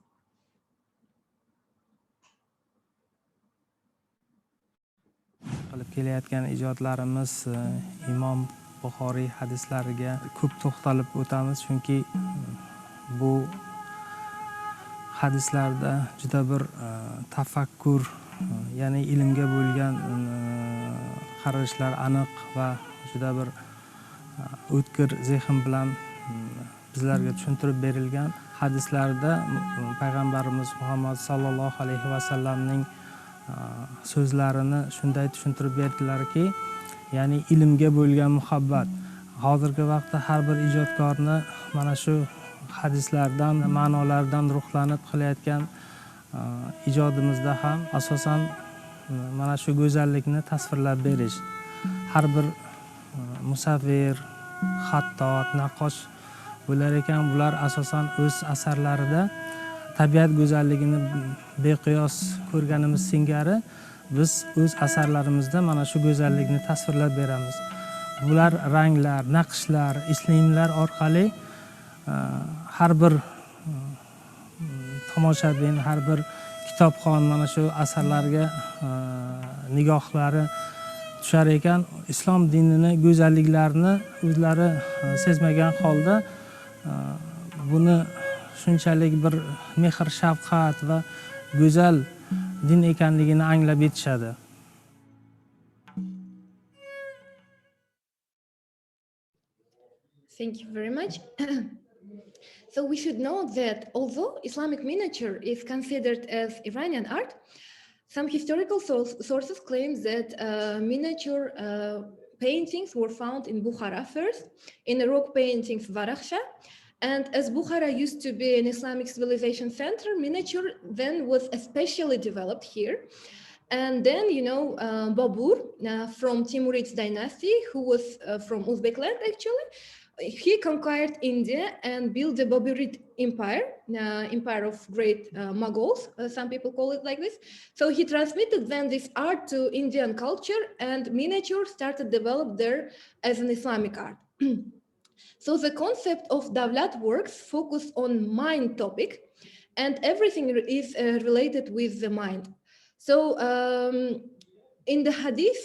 Qilib kelayotgan ijodlarimiz Imom Buxoriy hadislariga ko'p to'xtalib o'tamiz, chunki bu hadislarda juda bir tafakkur, ya'ni ilmga bo'lgan qarashlar aniq va juda bir o'tkir zehn bilan bizlarga tushuntirib berilgan. Hadislarda payg'ambarimiz Muhammad sallallohu alayhi vasallamning so'zlarini shunday tushuntirib berdilarki, ya'ni ilmga bo'lgan muhabbat. Hozirgi vaqtda har bir ijodkorni mana shu hadislardan, ma'nolardan ruhlanib qilayotgan ijodimizda ham asosan mana shu go'zallikni tasvirlab berish. Har bir musavvir, xattot, naqqosh bo'lar ekan, bular asosan o'z asarlarida tabiat go'zalligini beqiyos ko'rganimiz singari biz o'z asarlarimizda mana shu go'zallikni tasvirlab beramiz. Bular ranglar, naqshlar, ishlinglar orqali har bir tomoshabin, har bir kitobxon mana shu asarlarga nigohlari tushar ekan, islom dinini go'zalliklarini o'zlari sezmagan holda buni shunchalik bir mehr, shafqat va go'zal din ekanligini anglab yetishadi. Thank you very much. So we should know that although Islamic miniature is considered as Iranian art, some historical sources claim that miniature paintings were found in Bukhara first, in the rock paintings Varakhsha, and as Bukhara used to be an Islamic civilization center, miniature then was especially developed here. And then, you know, Babur from Timurids dynasty, who was from Uzbek land actually, he conquered India and built the Baburid empire, empire of great Mughals, some people call it like this. So he transmitted then this art to Indian culture, and miniature started developed there as an Islamic art. So the concept of Davlat works focus on mind topic, and everything is related with the mind. So in the hadith,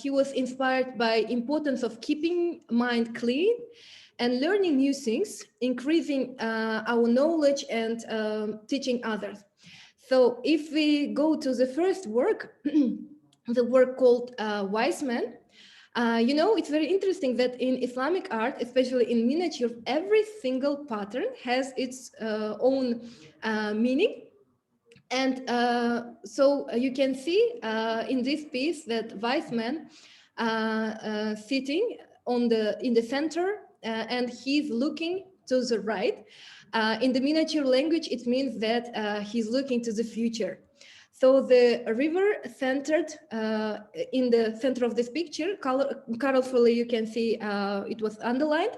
he was inspired by importance of keeping mind clean and learning new things, increasing our knowledge and teaching others. So if we go to the first work, the work called Wise Man, you know, it's very interesting that in Islamic art, especially in miniature, every single pattern has its own meaning. And so you can see in this piece that wise man sitting in the center, and he's looking to the right. In the miniature language, it means that he's looking to the future. So the river centered in the center of this picture, colorfully you can see it was underlined.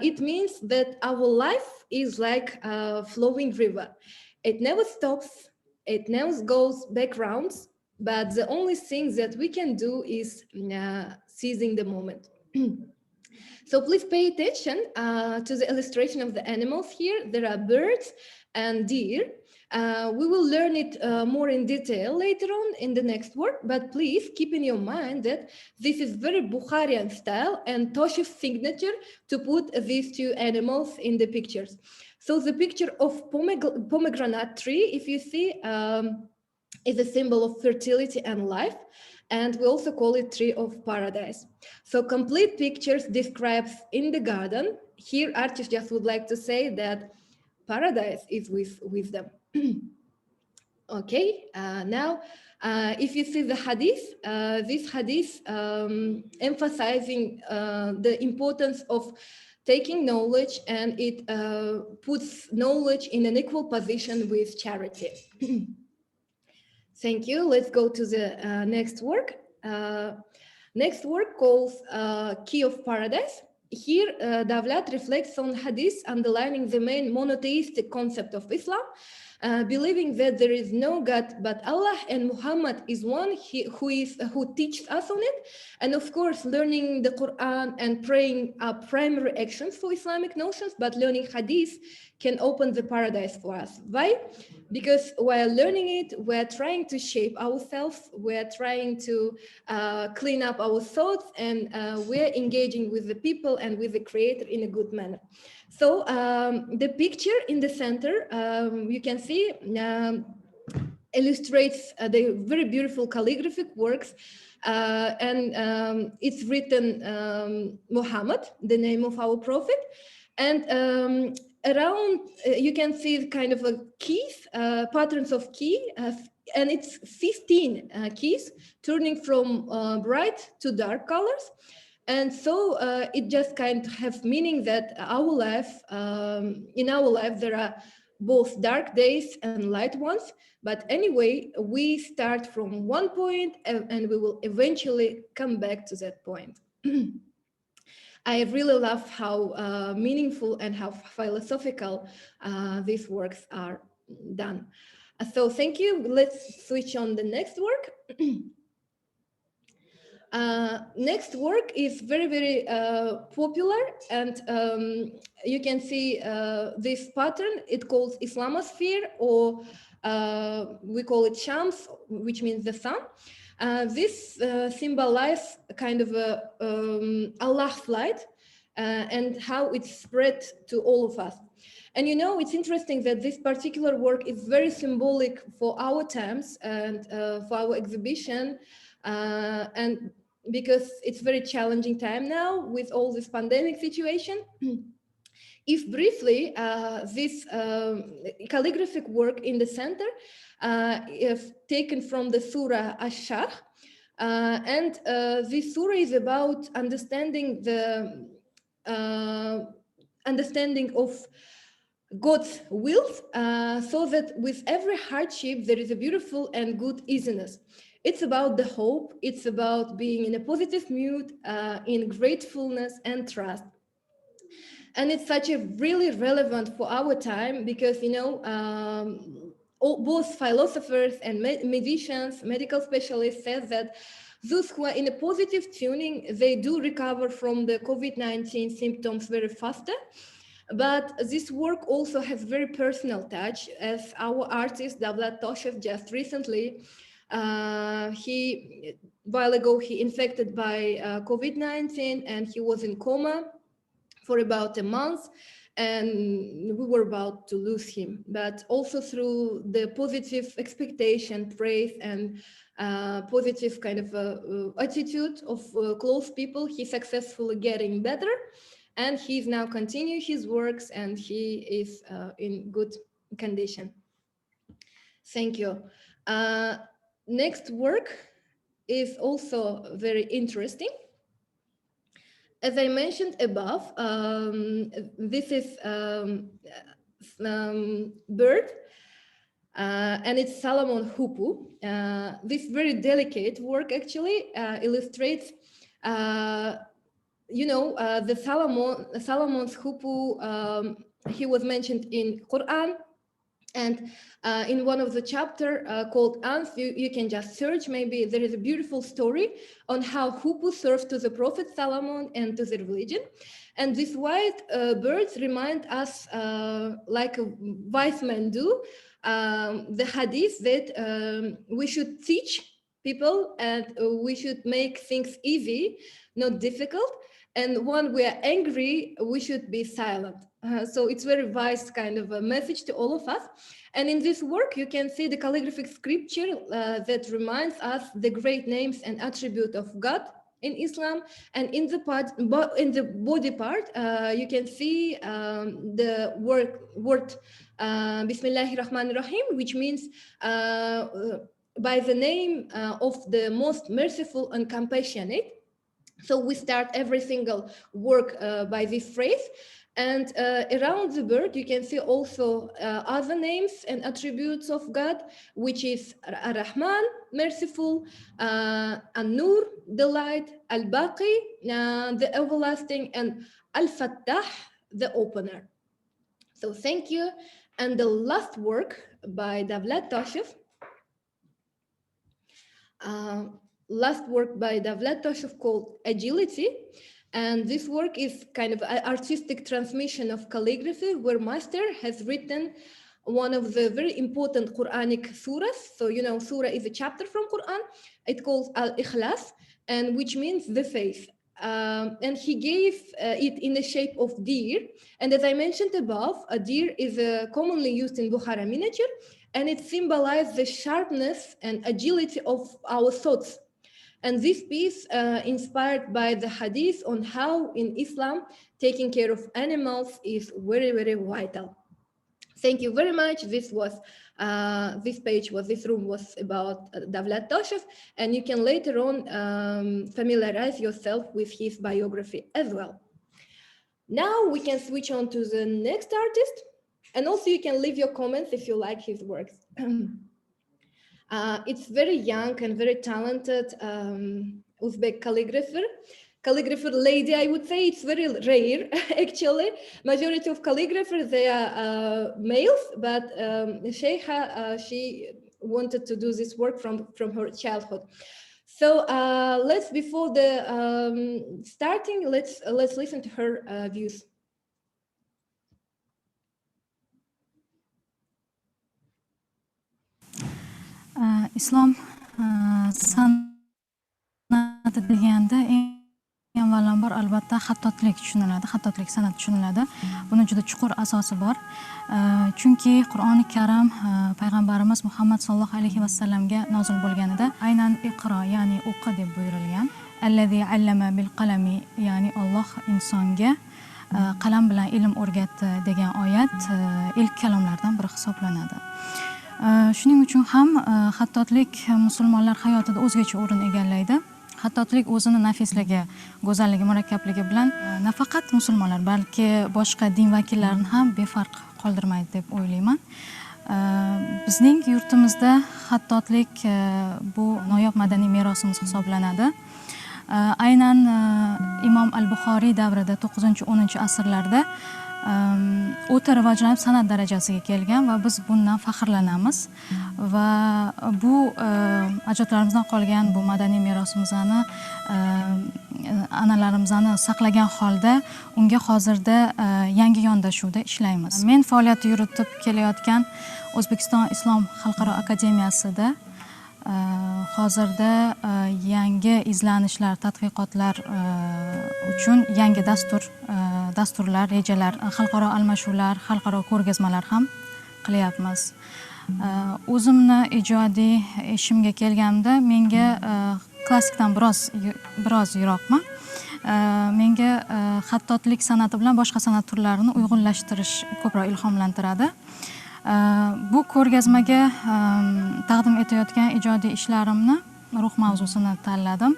It means that our life is like a flowing river. It never stops, it never goes backgrounds, but the only thing that we can do is seizing the moment. So please pay attention to the illustration of the animals here. There are birds and deer. We will learn it more in detail later on in the next work, but please keep in your mind that this is very Bukharian style and Toshev's signature to put these two animals in the pictures. So the picture of pomegranate tree, if you see, is a symbol of fertility and life, and we also call it tree of paradise. So complete pictures describes in the garden. Here artist just would like to say that paradise is with them. Okay, now if you see the hadith, this hadith emphasizing the importance of taking knowledge, and it puts knowledge in an equal position with charity. Thank you. Let's go to the next work. Next work called Key of Paradise. Here, Davlat reflects on hadith underlining the main monotheistic concept of Islam, believing that there is no God but Allah and Muhammad is one who teaches us on it. And of course, learning the Quran and praying are primary actions for Islamic notions, but learning hadith can open the paradise for us. Why? Because while learning it, we're trying to shape ourselves, we're trying to clean up our thoughts, and we're engaging with the people and with the Creator in a good manner. So the picture in the center, you can see, illustrates the very beautiful calligraphic works, and it's written Muhammad, the name of our prophet, and around you can see kind of a keys, patterns of key, and it's 15 keys turning from bright to dark colors. And so it just kind of have meaning that our life, in our life, there are both dark days and light ones. But anyway, we start from one point and we will eventually come back to that point. I really love how meaningful and how philosophical these works are done. So thank you. Let's switch on the next work. Next work is very, very popular, and you can see this pattern. It calls Islamosphere, or we call it Shams, which means the sun. This symbolizes kind of a Allah's light and how it's spread to all of us. And you know, it's interesting that this particular work is very symbolic for our times and for our exhibition, and because it's very challenging time now with all this pandemic situation. If briefly, this calligraphic work in the center is taken from the Surah Ash-Sharh, and this surah is about understanding the understanding of God's will, so that with every hardship there is a beautiful and good easiness. It's about the hope. It's about being in a positive mood, in gratefulness and trust. And it's such a really relevant for our time because, you know, both philosophers and musicians, medical specialists said that those who are in a positive tuning, they do recover from the COVID-19 symptoms very faster. But this work also has very personal touch, as our artist Davlat Toshev just recently, while ago he infected by COVID-19 and he was in coma for about a month, and we were about to lose him. But also through the positive expectation, praise, and positive kind of attitude of close people, he's successfully getting better, and he's now continuing his works, and he is in good condition. Thank you. Next work is also very interesting. As I mentioned above, this is bird, and it's Solomon Hoopoe. This very delicate work actually illustrates, you know, the Solomon's Hoopoe. He was mentioned in Quran. And in one of the chapter called Ants, you can just search, maybe there is a beautiful story on how Hoopoe served to the Prophet Solomon and to the religion. And these white birds remind us, like wise men do, the hadith that we should teach people and we should make things easy, not difficult. And when we are angry, we should be silent. So it's very wise kind of a message to all of us. And in this work, you can see the calligraphic scripture that reminds us the great names and attribute of God in Islam. And in the body part, you can see the word Bismillahir Rahmanir Rahim, which means by the name of the most merciful and compassionate. So we start every single work by this phrase. And around the bird, you can see also other names and attributes of God, which is Ar-Rahman, merciful, An-Nur, the light, Al-Baqi, the everlasting, and Al-Fattah, the opener. So thank you. And the last work by Davlat Toshev, called Agility. And this work is kind of an artistic transmission of calligraphy, where master has written one of the very important Quranic surahs. So, you know, surah is a chapter from Quran. It calls Al-Ikhlas, and which means the faith. And he gave it in the shape of deer. And as I mentioned above, a deer is commonly used in Bukhara miniature, and it symbolizes the sharpness and agility of our thoughts. And this piece inspired by the hadith on how in Islam taking care of animals is very, very vital. Thank you very much. This room was about Davlat Toshev, and you can later on familiarize yourself with his biography as well. Now we can switch on to the next artist, and also you can leave your comments if you like his works. It's very young and very talented Uzbek calligrapher lady, I would say. It's very rare, actually. Majority of calligraphers, they are males, but Sheikha, she wanted to do this work from her childhood. So before the starting, let's listen to her views. Islom san'ati deganda eng avvalambor albatta xattotlik tushuniladi, xattotlik san'ati tushuniladi. Buni juda chuqur asosi bor. Chunki Qur'oni Karim payg'ambarimiz Muhammad sallallohu alayhi vasallamga nozil bo'lganida aynan iqro, ya'ni o'qi deb buyurilgan. Allazi allama bil qalami, ya'ni Alloh insonga qalam bilan ilm o'rgatdi degan oyat ilk kalomlardan biri hisoblanadi. Shuning uchun ham xattotlik musulmonlar hayotida o'zgacha o'rin egallaydi. Xattotlik o'zini nafisligi, go'zalligi, murakkabligi bilan nafaqat musulmonlar, balki boshqa din vakillarini ham befarq qoldirmaydi deb o'ylayman. Bizning yurtimizda xattotlik bu noyob madaniy merosimiz hisoblanadi. Aynan Imom al-Buxoriy davrida 9-10 asrlarda o'ta rivojlanib san'at darajasiga kelgan va biz bundan faxrlanamiz. Va bu ajdodlarimizdan qolgan bu madaniy merosimizni, an'analarimizni saqlagan holda unga hozirda yangi yondashuvda ishlaymiz. Men faoliyat yuritib kelayotgan O'zbekiston Islom xalqaro akademiyasida hozirda yangi izlanishlar, tadqiqotlar uchun yangi dasturlar, rejalar, xalqaro almashuvlar, xalqaro ko'rgazmalar ham qilyapmiz. O'zimni ijodiy ishimga kelganda menga klassikdan biroz yiroqman. Menga xattotlik san'ati bilan boshqa san'at turlarini uyg'unlashtirish ko'proq ilhomlantiradi. Bu ko'rgazmaga taqdim etayotgan ijodiy ishlarimni ruh mavzusini tanladim.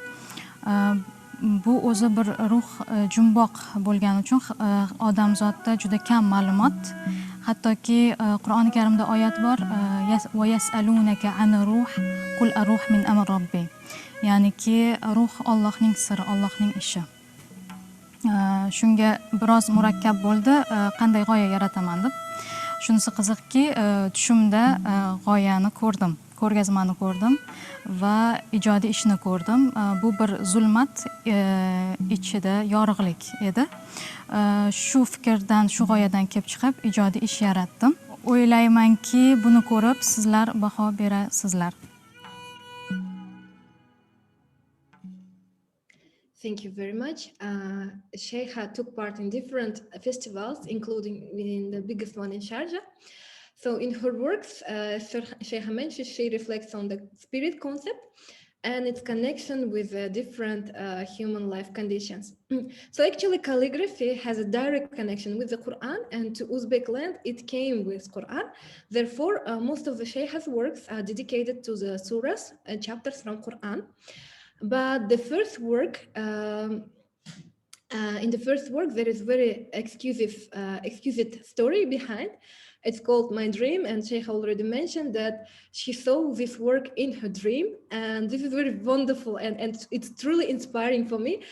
Bu o'zi bir ruh jumboq bo'lgani uchun odamzodda juda kam ma'lumot. Hattoki Qur'oni Karimda oyat bor: "Va yas'alunaka anir ruh, qul ar-ruh min amri robbi." Ya'niki ruh Allohning siri, Allohning ishi. Shunga biroz murakkab bo'ldi, qanday g'oya yarataman deb. Shunisi qiziqki, tushimda g'oyani ko'rdim, ko'rgazmani ko'rdim va ijodiy ishni ko'rdim. Bu bir zulmat ichida yorug'lik edi. Shu fikrdan, shu g'oyadan kelib chiqib ijodiy ish yaratdim. O'ylaymanki, buni ko'rib sizlar baho berasizlar. Thank you very much. Sheikha took part in different festivals, including in the biggest one in Sharjah. So in her works, Sheikha mentioned she reflects on the spirit concept and its connection with different human life conditions. So actually calligraphy has a direct connection with the Quran, and to Uzbek land, it came with Quran. Therefore, most of the Sheikha's works are dedicated to the surahs and chapters from Quran. But the first work In the first work, there is very exquisite story behind. It's called My Dream, and Sheikh already mentioned that she saw this work in her dream, and this is very wonderful, and it's truly inspiring for me.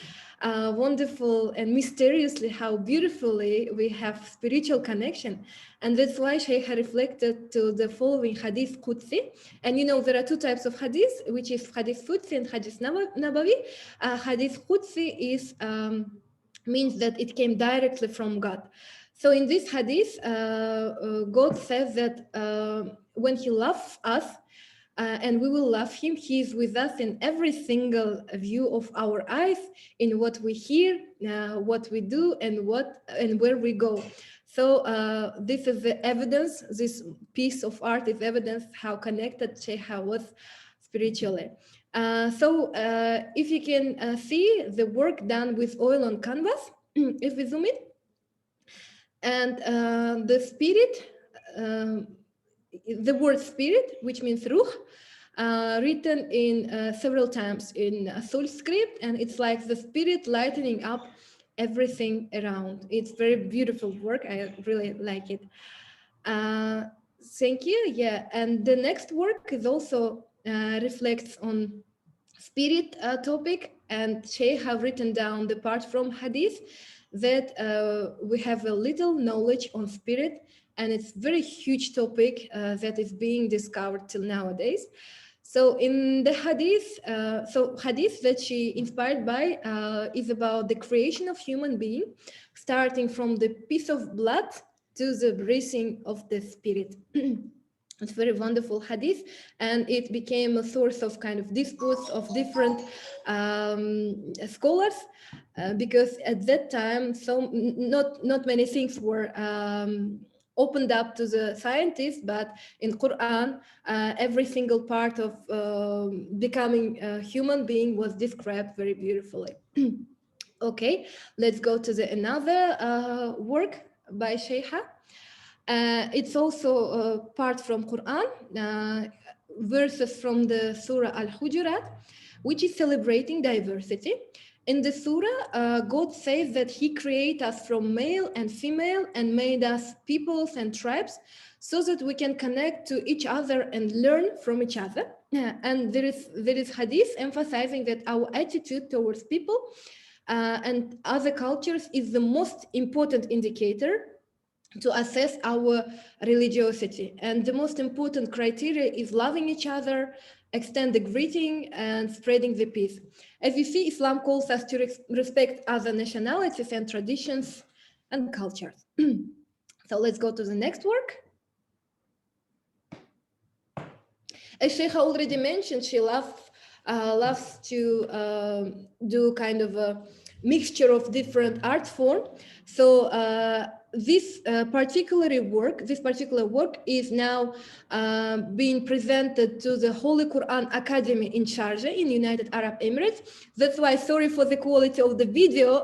Wonderful and mysteriously how beautifully we have spiritual connection. And that's why Sheikh reflected to the following Hadith Qudsi. And you know, there are two types of Hadith, which is Hadith Qudsi and Hadith Nabawi. Hadith Qudsi is means that it came directly from God. So in this Hadith, God says that when He loves us, and we will love Him, He is with us in every single view of our eyes, in what we hear, what we do, and where we go. So this is the evidence. This piece of art is evidence how connected Sheikha was spiritually. So if you can see the work done with oil on canvas, if we zoom in, and the spirit, the word spirit, which means ruh, written in several times in Soul script, and it's like the spirit lightening up everything around. It's very beautiful work. I really like it. Thank you. Yeah, and the next work is also reflects on spirit topic, and Sheikh have written down the part from Hadith that we have a little knowledge on spirit, and it's very huge topic that is being discovered till nowadays. So in the Hadith, Hadith that she inspired by is about the creation of human being, starting from the piece of blood to the breathing of the spirit. It's very wonderful Hadith, and it became a source of kind of disputes of different scholars, because at that time, not many things were opened up to the scientists, but in Quran, every single part of becoming a human being was described very beautifully. Okay, let's go to the another work by Sheikha. It's also part from Quran, verses from the Surah Al-Hujurat, which is celebrating diversity. In the surah, God says that He created us from male and female and made us peoples and tribes so that we can connect to each other and learn from each other. And there is hadith emphasizing that our attitude towards people and other cultures is the most important indicator to assess our religiosity. And the most important criteria is loving each other, extend the greeting, and spreading the peace. As you see, Islam calls us to respect other nationalities and traditions and cultures. So let's go to the next work. As Sheikha already mentioned, she loves to do kind of a mixture of different art forms. So this particular work is now being presented to the Holy Quran Academy in Sharjah in United Arab Emirates. That's why sorry for the quality of the video,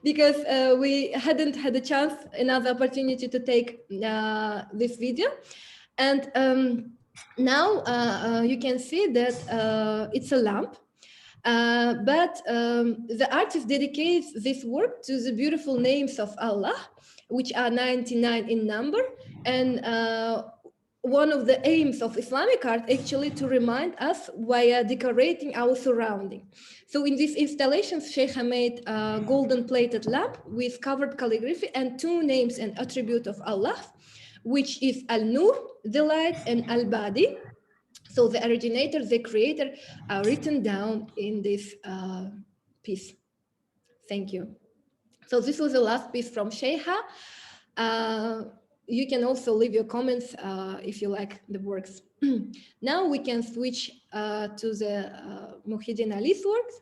because we hadn't had a chance, another opportunity to take this video. And now you can see that it's a lamp. But the artist dedicates this work to the beautiful names of Allah, which are 99 in number. And one of the aims of Islamic art actually to remind us via decorating our surrounding. So in this installation, Sheikha made a golden plated lamp with covered calligraphy and two names and attributes of Allah, which is Al-Nur, the light, and Al-Badi. So the originator, the creator, are written down in this piece. Thank you. So this was the last piece from Sheikha. You can also leave your comments if you like the works. Now we can switch to the Muhyiddin Ali's works.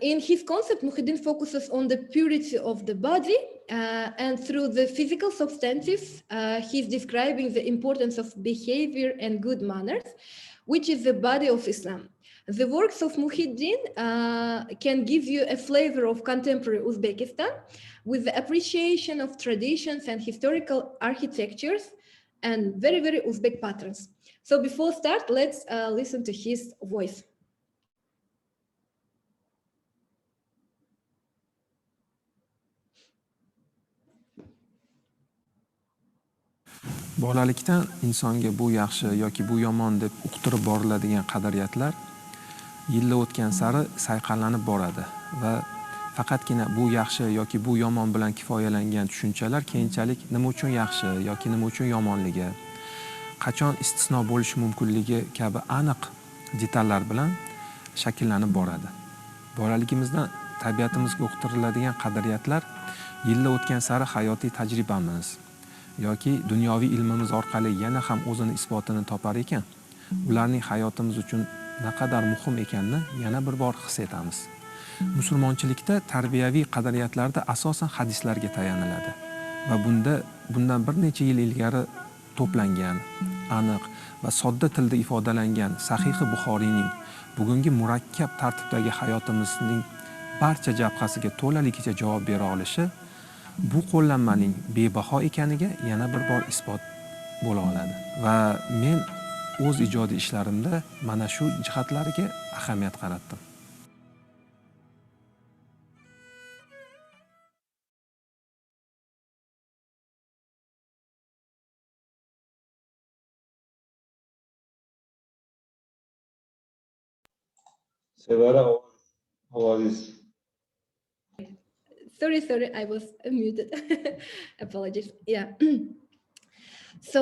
In his concept, Muhyiddin focuses on the purity of the body, and through the physical substantive, he's describing the importance of behavior and good manners, which is the body of Islam. The works of Muhyiddin can give you a flavor of contemporary Uzbekistan with the appreciation of traditions and historical architectures and very, very Uzbek patterns. So before start, let's listen to his voice. Bolalikdan insonga bu yaxshi yoki bu yomon deb uqtirib boriladigan qadriyatlar yillar o'tgan sari sayqallanib boradi va faqatgina bu yaxshi yoki bu yomon bilan kifoyalangan tushunchalar keyinchalik nima uchun yaxshi yoki nima uchun yomonligi, qachon istisno bo'lishi mumkinligi kabi aniq detallar bilan shakllanib boradi. Bolaligimizdan tabiatimizga uqtiriladigan qadriyatlar yillar o'tgan sari hayotiy tajribamiz yoki dunyoviy ilmimiz orqali yana ham o'zini isbotini topar ekan, ularning hayotimiz uchun naqadar muhim ekanini yana bir bor his etamiz. Musulmonchilikda tarbiyaviy qadriyatlarda asosan hadislarga tayaniladi va bundan bir necha yil ilgari to'plangan, aniq va sodda tilda ifodalangan Sahih Buxoriyning bugungi murakkab tartibdagi hayotimizning barcha jabhasiga to'laligicha javob bera olishi bu qo'llanmaning bebaho ekaniga yana bir bor isbot bo'la oladi. Va men o'z ijodiy ishlarimda mana shu jihatlariga ahamiyat qaratdim. Sevara, ovozingiz. Sorry, I was muted. Apologies. Yeah. So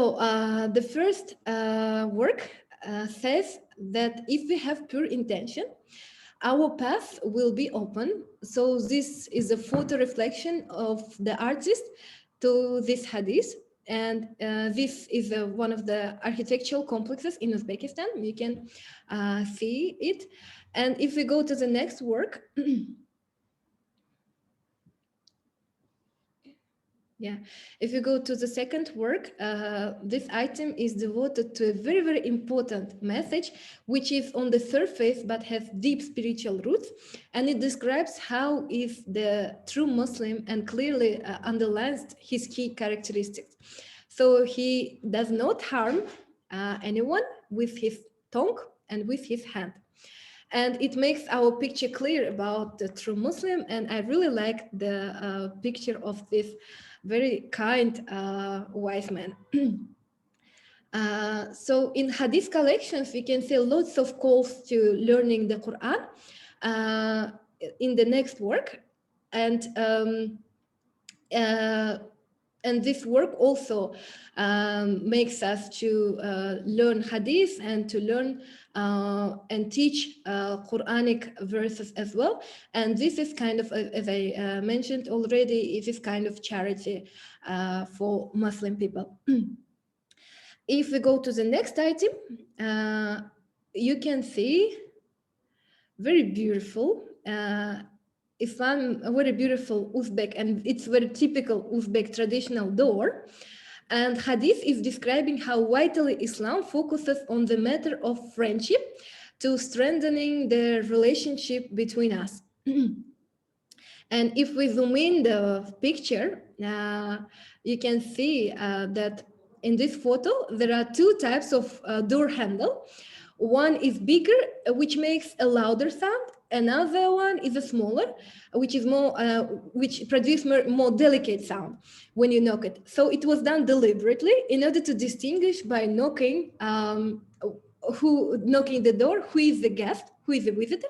the first work says that if we have pure intention, our path will be open. So this is a photo reflection of the artist to this hadith. And this is one of the architectural complexes in Uzbekistan. You can see it. And if we go to the next work, yeah, if you go to the second work, this item is devoted to a very, very important message, which is on the surface but has deep spiritual roots. And it describes how is the true Muslim and clearly underlines his key characteristics. So he does not harm anyone with his tongue and with his hand. And it makes our picture clear about the true Muslim. And I really like the picture of this very kind wise man. So in hadith collections, we can see lots of calls to learning the Quran in the next work. And this work also makes us to learn hadith and to learn and teach Quranic verses as well. And this is kind of, as I mentioned already, it is kind of charity for Muslim people. If we go to the next item, you can see very beautiful Islam, a very beautiful Uzbek, and it's very typical Uzbek traditional door. And hadith is describing how vitally Islam focuses on the matter of friendship to strengthening the relationship between us. And if we zoom in the picture, you can see that in this photo, there are two types of door handle. One is bigger, which makes a louder sound. Another one is a smaller, which is more, which produces more delicate sound when you knock it. So it was done deliberately in order to distinguish by knocking, knocking the door, who is the guest, who is the visitor.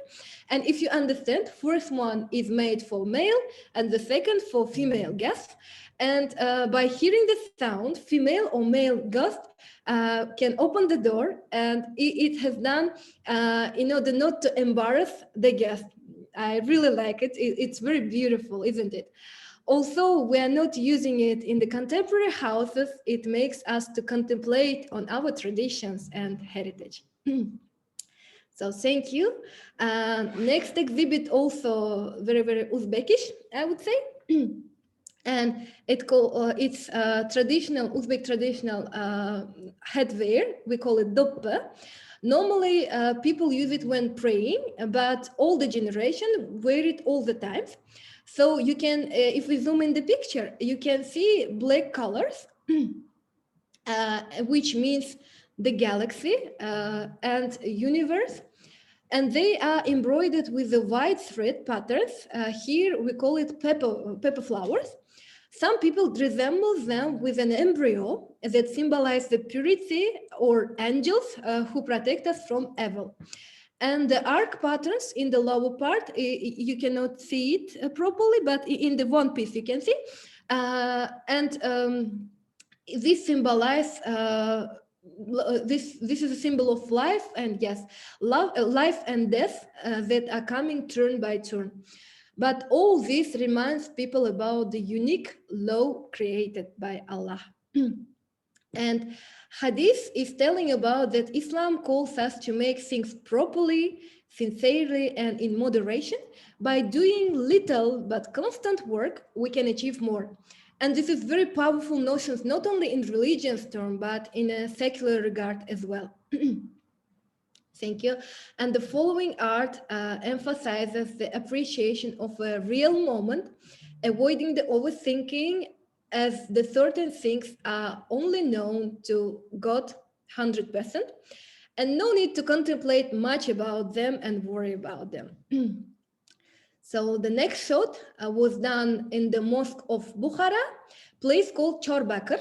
And if you understand, first one is made for male and the second for female guests. And by hearing the sound, female or male guest can open the door, and it has done in order not to embarrass the guest. I really like it. It's very beautiful, isn't it? Also, we are not using it in the contemporary houses. It makes us to contemplate on our traditions and heritage. So thank you. Next exhibit also very, very Uzbekish, I would say. And it's traditional Uzbek traditional headwear. We call it doppa. Normally, people use it when praying, but older generation wear it all the time. So you can, if we zoom in the picture, you can see black colors, which means the galaxy and universe. And they are embroidered with the white thread patterns. Here we call it pepper flowers. Some people resemble them with an embryo that symbolize the purity or angels who protect us from evil. And the arc patterns in the lower part, you cannot see it properly, but in the one piece you can see. This symbolize this is a symbol of life and yes, life and death that are coming turn by turn. But all this reminds people about the unique law created by Allah. And Hadith is telling about that Islam calls us to make things properly, sincerely, and in moderation. By doing little but constant work, we can achieve more. And this is very powerful notions, not only in religious term, but in a secular regard as well. Thank you. And the following art emphasizes the appreciation of a real moment, avoiding the overthinking, as the certain things are only known to God 100%, and no need to contemplate much about them and worry about them. So the next shot was done in the mosque of Bukhara, place called Charbakr,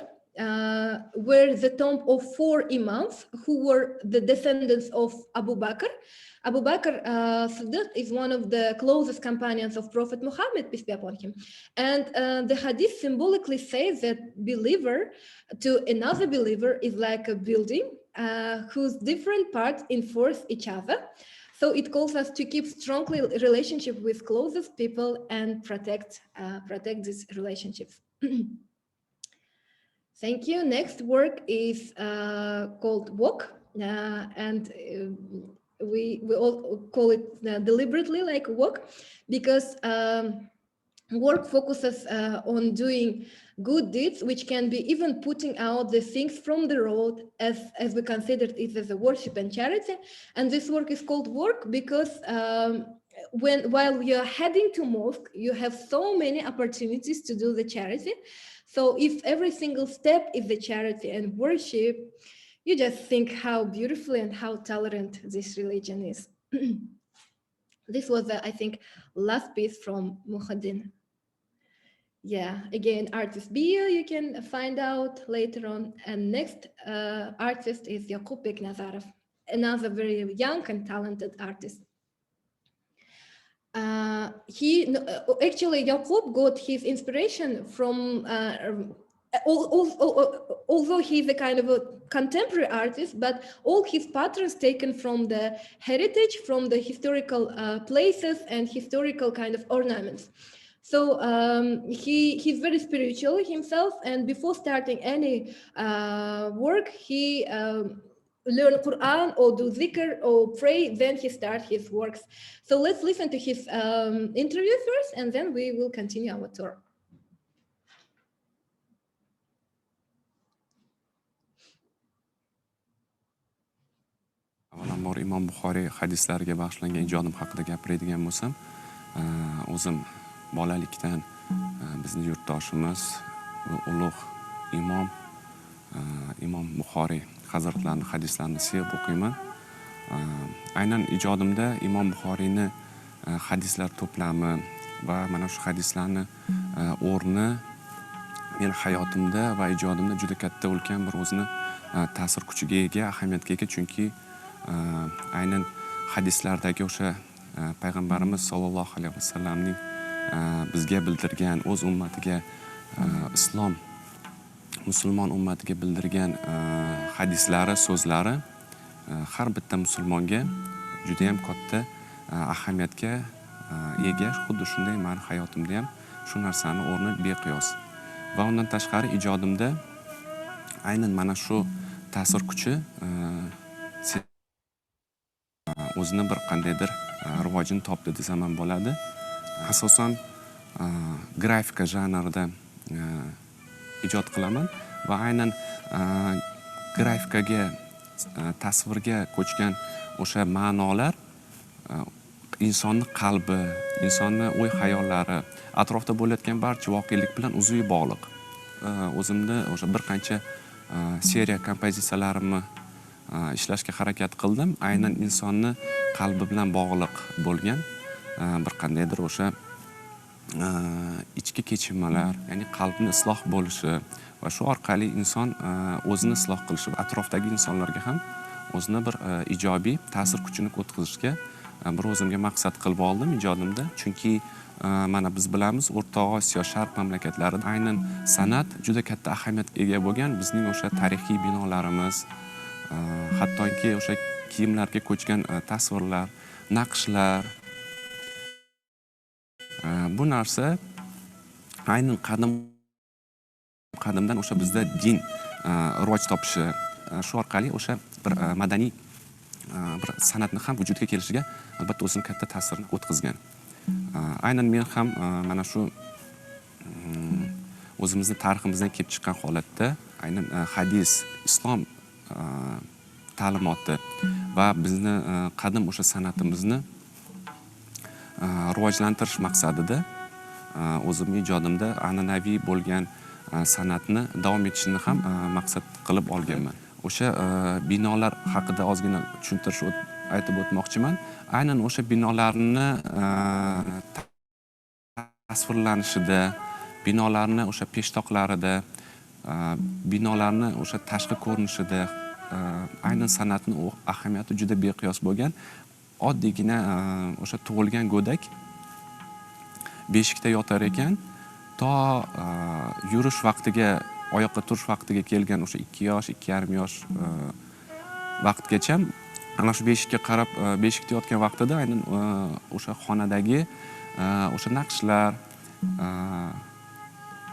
where the tomb of 4 imams who were the descendants of Abu Bakr. Abu Bakr Siddiq is one of the closest companions of Prophet Muhammad, peace be upon him. And the hadith symbolically says that believer to another believer is like a building whose different parts enforce each other. So it calls us to keep strongly relationship with closest people and protect these relationships. Thank you. Next work is called Walk, and we all call it deliberately like Walk because work focuses on doing good deeds, which can be even putting out the things from the road as we considered it as a worship and charity. And this work is called work because while you're heading to mosque, you have so many opportunities to do the charity. So if every single step is the charity and worship, you just think how beautiful and how tolerant this religion is. This was, I think, last piece from Muhaddin. Yeah, again, artist bio, you can find out later on. And next artist is Yaqub Bek Nazarov, another very young and talented artist. Actually, Yaqub got his inspiration from, although he's a kind of a contemporary artist, but all his patterns taken from the heritage, from the historical places and historical kind of ornaments. So he's very spiritual himself, and before starting any work, he learn Quran or do zikr or pray, then he start his works. So let's listen to his interview first, and then we will continue our tour. Avvalambor Imom Buxoriy hadislariga bag'ishlangan ijodim haqida gapiradigan bo'lsam, o'zim bolalikdan bizning yurtdoshimiz va ulug' Imom Buxoriy hazratlarining hadislarini sevib o'qiyman. Aynan ijodimda Imom Buxoriyni hadislar to'plami va mana shu hadislarni o'rni men hayotimda va ijodimda juda katta ulkan bir o'zini ta'sir kuchiga ega, ahamiyatga ega, chunki aynan hadislardagi o'sha payg'ambarimiz sollallohu alayhi vasallamning bizga bildirgan, o'z ummatiga musulmon ummatiga bildirgan hadislari, so'zlari har bitta musulmonga juda ham katta ahamiyatga ega. Xuddi shunday meni hayotimda ham shu narsani o'rni beqiyos. Va undan tashqari ijodimda aynan mana shu ta'sir kuchi o'zini bir qandaydir rivojini topdi desam ham bo'ladi. Asosan grafika janrida ijod qilaman va aynan grafikaga, tasvirga ko'chgan o'sha ma'nolar insonning qalbi, insonning o'y hayollari, atrofda bo'layotgan barcha voqelik bilan uzviy bog'liq. O'zimda o'sha bir qancha seriya kompozitsiyalarimni ishlashga harakat qildim. Aynan insonni qalbi bilan bog'liq bo'lgan bir qandaydir o'sha ichki kechinmalar, ya'ni qalbni isloh bo'lishi va shu orqali inson o'zini isloh qilishi va atrofdagi insonlarga ham o'zini bir ijobiy ta'sir kuchini o'tkazishga bir o'zimga maqsad qilib oldim ijodimda. Chunki mana biz bilamiz, O'rta Osiyo, Sharq mamlakatlarida aynan san'at juda katta ahamiyatga ega bo'lgan. Bizning o'sha tarixiy binolarimiz, hattoki o'sha kiyimlarga ko'chgan tasvirlar, naqshlar, bu narsa aynan qadimdan o'sha bizda din rivoj topishi, shu orqali o'sha bir madaniy bir san'atni ham vujudga kelishiga albatta o'zini katta ta'sirini o'tkazgan. Aynan men ham mana shu o'zimizning tariximizdan kelib chiqqan holatda aynan hadis, islom ta'limoti va bizni qadim o'sha san'atimizni rivojlantirish maqsadida o'zimning ijodimda an'anaviy bo'lgan san'atni davom etishini ham maqsad qilib olganman. O'sha binolar haqida ozgina tushuntirish aytib o'tmoqchiman. Aynan o'sha binolarni tasvirlanishida, binolarni o'sha peshtoqlarida, binolarni o'sha tashqi ko'rinishida aynan san'atning ahamiyati juda beqiyos bo'lgan. Oddiygina o'sha tug'ilgan go'dak beshikda yotar ekan, to yurish vaqtiga, oyoqqa turish vaqtiga kelgan o'sha 2 yosh, 2,5 yosh vaqtgacha ana shu beshikka qarab, beshikda yotgan vaqtida aynan o'sha xonadagi o'sha naqshlar,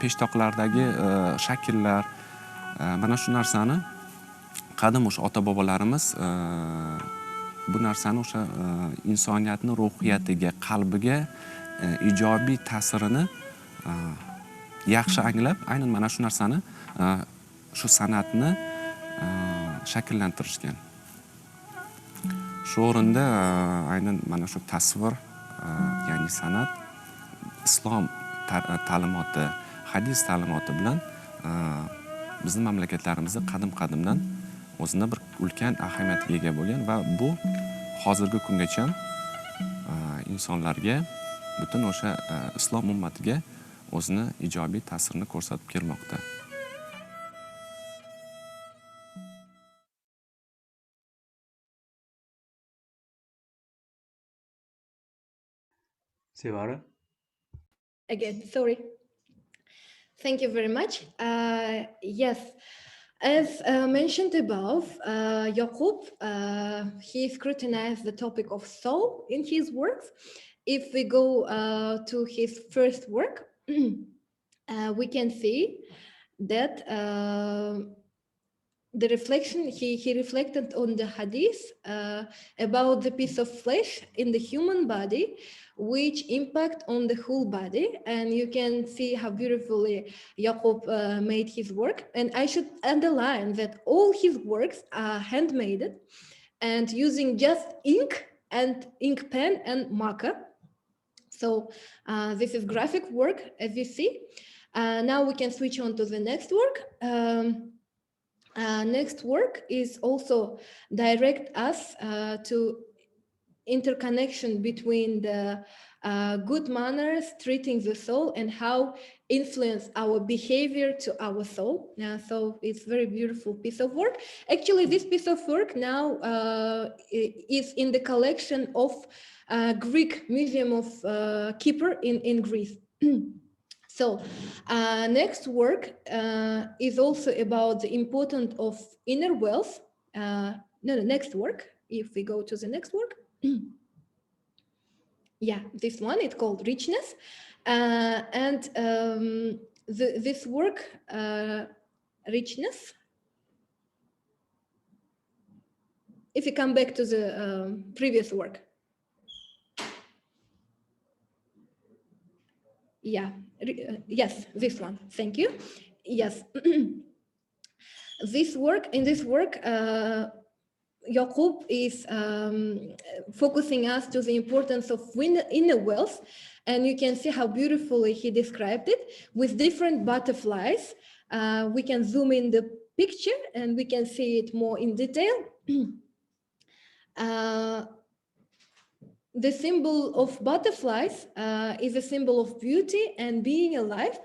peshtoqlardagi shakllar, mana shu narsani qadim o'sha ota-bobolarimiz bu narsani o'sha insoniyatning ruhiyatiga, qalbiga ijobiy ta'sirini yaxshi anglab, aynan mana shu narsani, shu san'atni shakllantirishgan. Shu o'rinda aynan mana shu tasvir, ya'ni san'at, islom ta'limoti, hadis ta'limoti bilan bizning mamlakatlarimizda qadim-qadimdan o'zini bir ulkan ahamiyatga ega bo'lgan va bu hozirgi kungacha insonlarga, butun o'sha islom ummatiga o'zini ijobiy ta'sirini ko'rsatib kelmoqda. Sevara? Again, sorry. Thank you very much. Yes, as mentioned above, Yaqub, he scrutinized the topic of soul in his works. If we go to his first work, we can see that the reflection, he reflected on the hadith about the piece of flesh in the human body, which impact on the whole body. And you can see how beautifully Yaqub made his work. And I should underline that all his works are handmade and using just ink and ink pen and marker. So this is graphic work, as you see. Now we can switch on to the next work. Next work is also direct us to interconnection between the good manners, treating the soul, and how influence our behavior to our soul. So it's very beautiful piece of work. Actually, this piece of work now is in the collection of Greek Museum of Kipr in Greece. So next work is also about the importance of inner wealth. Next work, if we go to the next work. Yeah, this one, it's called Richness. And this work, Richness, if you come back to the previous work. Yeah, yes, this one, thank you. Yes, in this work, Yaqub is focusing us to the importance of inner wealth, and you can see how beautifully he described it with different butterflies. We can zoom in the picture and we can see it more in detail. the symbol of butterflies is a symbol of beauty and being alive.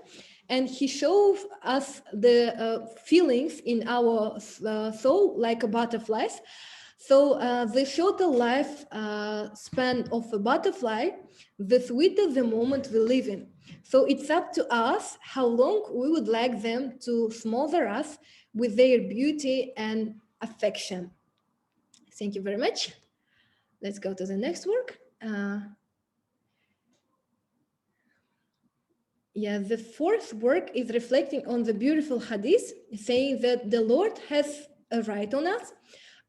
And he shows us the feelings in our soul like butterflies. So the shorter life span of a butterfly, the sweeter the moment we live in. So it's up to us how long we would like them to smother us with their beauty and affection. Thank you very much. Let's go to the next work. The fourth work is reflecting on the beautiful hadith, saying that the Lord has a right on us,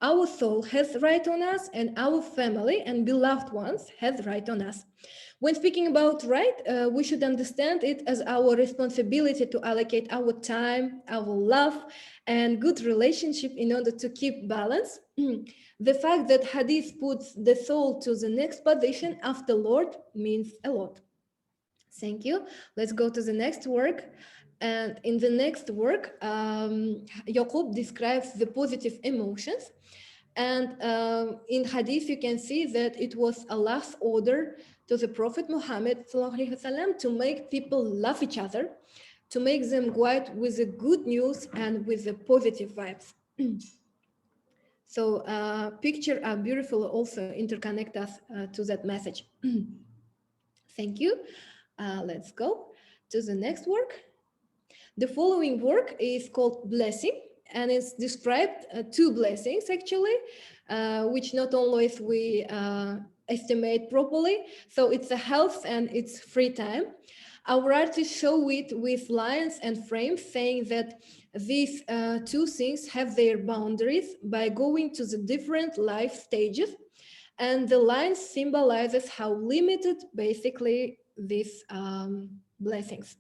our soul has right on us, and our family and beloved ones has right on us. When speaking about right, we should understand it as our responsibility to allocate our time, our love, and good relationship in order to keep balance. The fact that hadith puts the soul to the next position after Lord means a lot. Thank you. Let's go to the next work. And in the next work, Yaqub describes the positive emotions. And in hadith, you can see that it was Allah's order to the Prophet Muhammad to make people love each other, to make them go out with the good news and with the positive vibes. So pictures are beautiful, also interconnect us to that message. Thank you. Let's go to the next work. The following work is called Blessing, and it's described two blessings actually, which not always we estimate properly. So it's a health and it's free time. Our artists show it with lines and frames, saying that these two things have their boundaries by going to the different life stages, and the lines symbolizes how limited basically these blessings.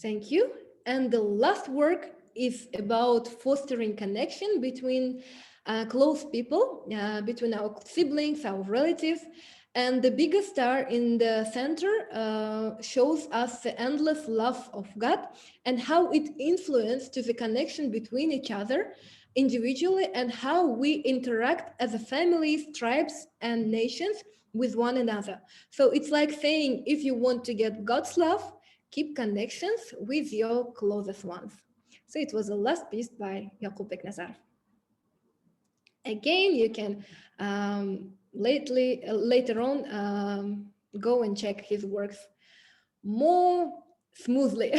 Thank you. And the last work is about fostering connection between close people, between our siblings, our relatives. And the biggest star in the center shows us the endless love of God and how it influenced to the connection between each other individually and how we interact as a families, tribes, and nations with one another. So it's like saying, if you want to get God's love, keep connections with your closest ones. So it was the last piece by Yaqub Beknazar. Again, you can later on go and check his works more smoothly.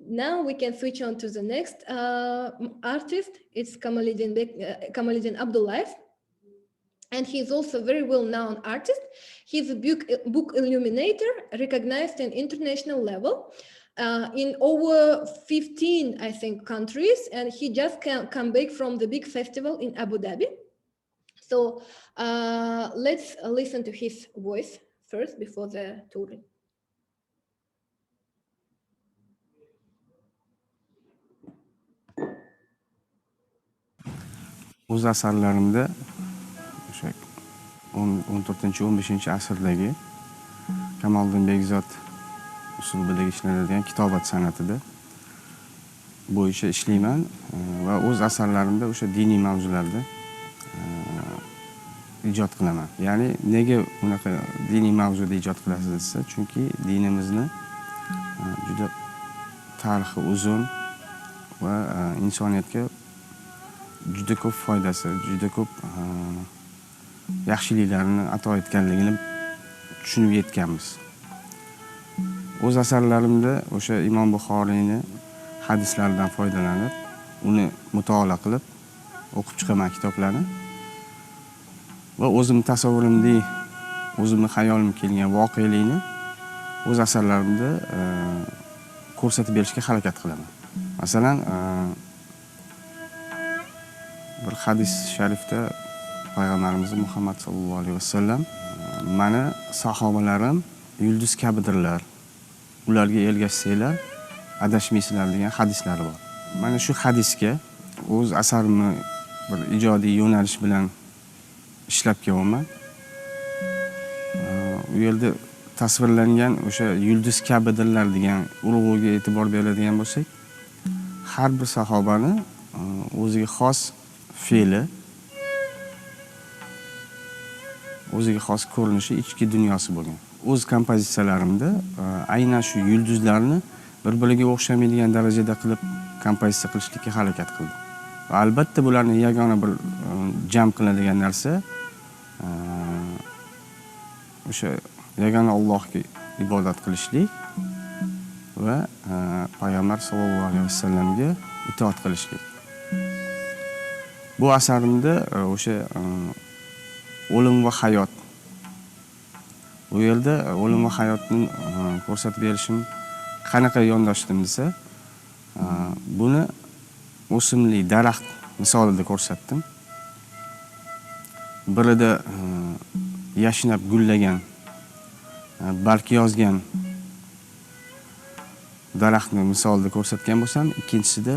Now we can switch on to the next artist. It's Kamaluddin Abdullayev. And he's also a very well-known artist. He's a book illuminator, recognized at international level in over 15, I think, countries. And he just come back from the big festival in Abu Dhabi. So let's listen to his voice first before the touring. O'z asarlarimda o'sha 14-15 asrdagi Kamoliddin Bekzod uslubida ishlanadigan kitobat san'atida bo'yicha ishlayman va o'z asarlarimda o'sha diniy mavzularda ijod qilaman. Ya'ni nega unaqa diniy mavzuda ijod qilasiz desa, chunki dinimizni juda tarixi uzun va insoniyatga juda ko'p foydasi, juda ko'p yaxshiliklarini ato etganligini tushunib yetganmiz. O'z asarlarimda o'sha Imom Buxoriyni hadislaridan foydalanib, uni mutolaa qilib o'qib chiqaman kitoblarni. Va o'zim tasavvurimdagi, o'zimni xayolim kelgan voqelikni o'z asarlarimda ko'rsatib berishga harakat qilaman. Masalan, bir hadis sharifda Payg'ambarimiz Muhammad sallallohu alayhi vasallam mani sahobalarim yulduz kabidirlar. Ularga ergashsanglar adashmaysizlar degan hadislari bor. Mana shu hadisga o'z asarimni bir ijodiy yo'nalish bilan ishlab kelyapman. U yerda tasvirlangan o'sha yulduz kabidirlar degan urug'iga e'tibor beradigan bo'lsak, har bir sahobani o'ziga xos fe'li o'ziga xos ko'rinishi, ichki dunyosi bo'lgan. O'z kompozitsiyalarimda aynan shu yulduzlarni bir-biriga o'xshamaydigan darajada qilib kompozitsiya qilishga harakat qildim. Va albatta bularni yagona bir jam qiladigan narsa o'sha yagona Allohga ibodat qilishlik va payg'ambar sollallohu alayhi vasallamga itoat qilishlik. Bu asarimda o'sha o'lim va hayot. Bu yerda o'lim va hayotni ko'rsatib berishim qanaqa yondashdim desa, buni o'simlik daraxt misolida ko'rsatdim. Birida yashnab gullagan, barg yozgan daraxtni misolida ko'rsatgan bo'lsam, ikkinchisida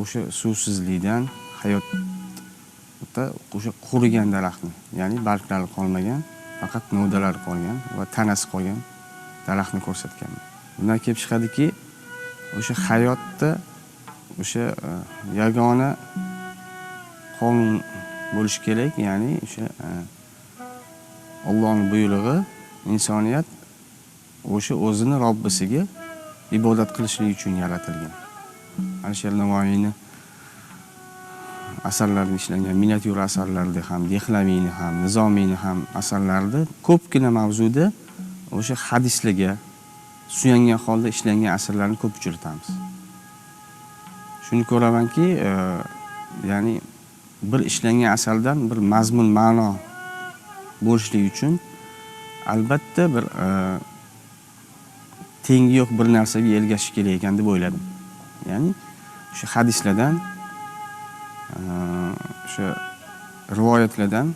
o'sha suvsizlikdan, hayotda o'sha qurigan daraxtni, ya'ni barglari qolmagan, faqat novdalari qolgan va tanasi qolgan daraxtni ko'rsatganman. Bundan kelib chiqadiki, o'sha hayotda o'sha yagona qonun bo'lishi kerak, ya'ni o'sha Allohning buyrug'i, insoniyat o'sha o'zini Robbisiga ibodat qilishlik uchun yaratilgan. Alisher Navoiyni asarlarida ishlangan miniatyura asarlarda ham, Dehlaviyni ham, Nizomiyni ham asarlarida ko'pgina mavzuda o'sha hadislarga suyangan holda ishlangan asarlarni ko'p uchratamiz. Shuni ko'ramanki, ya'ni bir ishlangan asardan bir mazmun ma'no bo'lishligi uchun albatta bir tengi yo'q bir narsaga ergashish kerak ekan deb o'yladim. Ya'ni o'sha hadislardan, o'sha rivoyatlardan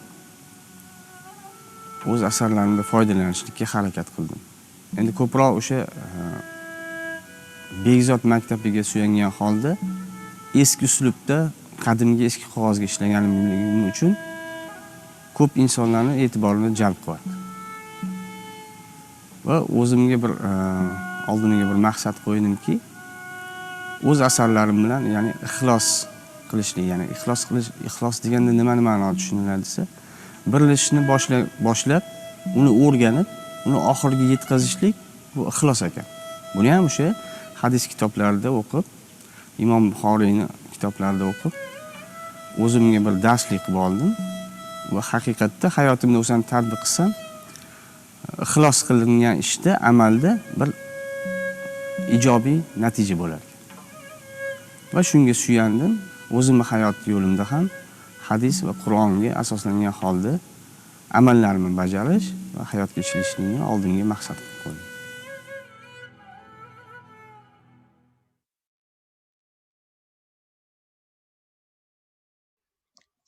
o'z asarlarimda foydalanishga harakat qildim. Endi ko'proq o'sha Begzod maktabiga suyangan holda eski uslubda qadimgi eski qog'ozga ishlaganim uchun ko'p insonlarning e'tiborini jalb qilyapti. Va o'zimga bir oldimga bir maqsad qo'ydimki, o'z asarlarim bilan, ya'ni ixlos qilishlik, ya'ni ixlos deganda nimani ma'noda tushuniladi desa, bir ishni boshlab, uni o'rganib, uni oxiriga yetkazishlik bu ixlos ekan. Buni ham o'sha hadis kitoblarida o'qib, Imom Buxoriyni kitoblarida o'qib, o'zimga bir darslik qilib oldim va haqiqatda hayotimda o'zim tatbiq qilsam, ixlos qilingan ishda, amalda bir ijobiy natija bo'lar ekan. Va shunga suyandim. O'zimning hayot yo'limda ham hadis va Qur'onga asoslangan holda amallarimni bajarish va hayot kechirishni oldingi maqsad qilib qo'ydim.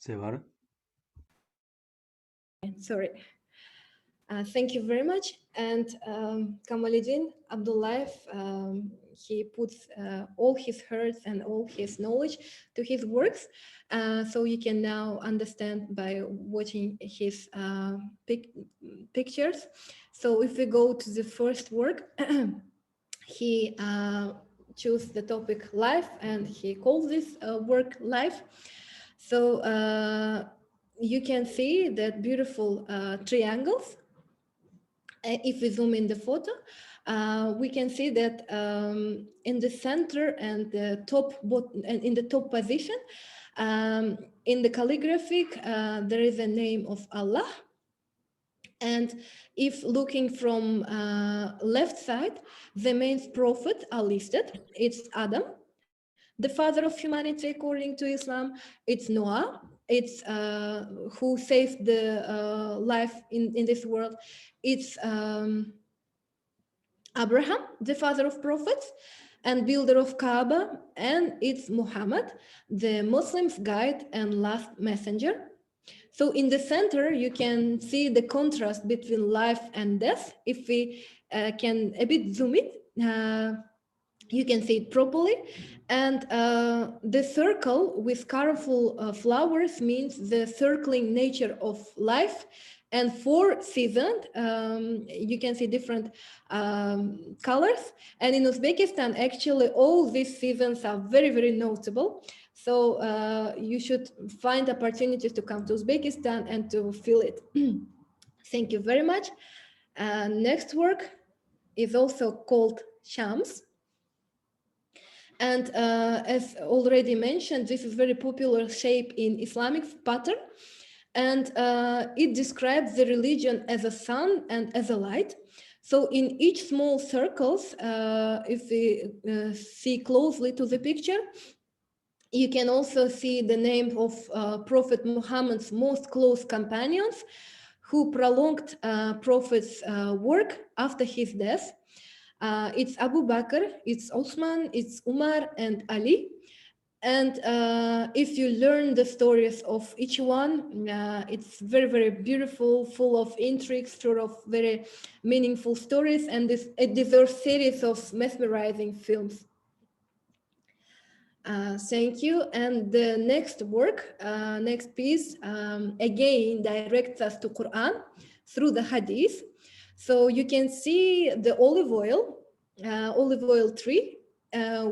Sevara? Sorry. Thank you very much. And Kamaluddin Abdullayev, he puts all his heart and all his knowledge to his works. So you can now understand by watching his pictures. So if we go to the first work, he chose the topic life, and he calls this work life. So you can see that beautiful triangles. If we zoom in the photo, we can see that in the center and the in the top position, in the calligraphic, there is a name of Allah. And if looking from left side, the main prophets are listed. It's Adam, the father of humanity according to Islam. It's Noah. It's who saved the life in this world. It's Abraham, the father of prophets and builder of Kaaba. And it's Muhammad, the Muslims' guide and last messenger. So in the center, you can see the contrast between life and death. If we can a bit zoom it, you can see it properly. And the circle with colorful flowers means the circling nature of life. And 4 seasons, you can see different colors. And in Uzbekistan, actually, all these seasons are very, very notable. So you should find opportunities to come to Uzbekistan and to feel it. Thank you very much. Next work is also called Shams. And as already mentioned, this is very popular shape in Islamic pattern. And it describes the religion as a sun and as a light. So in each small circles, if we see closely to the picture, you can also see the name of Prophet Muhammad's most close companions who prolonged Prophet's work after his death. It's Abu Bakr, it's Osman, it's Umar and Ali. And if you learn the stories of each one, it's very, very beautiful, full of intrigues, full of very meaningful stories, and it deserves series of mesmerizing films. Thank you. And the next work, next piece, again directs us to Quran through the Hadith. So you can see the olive oil tree,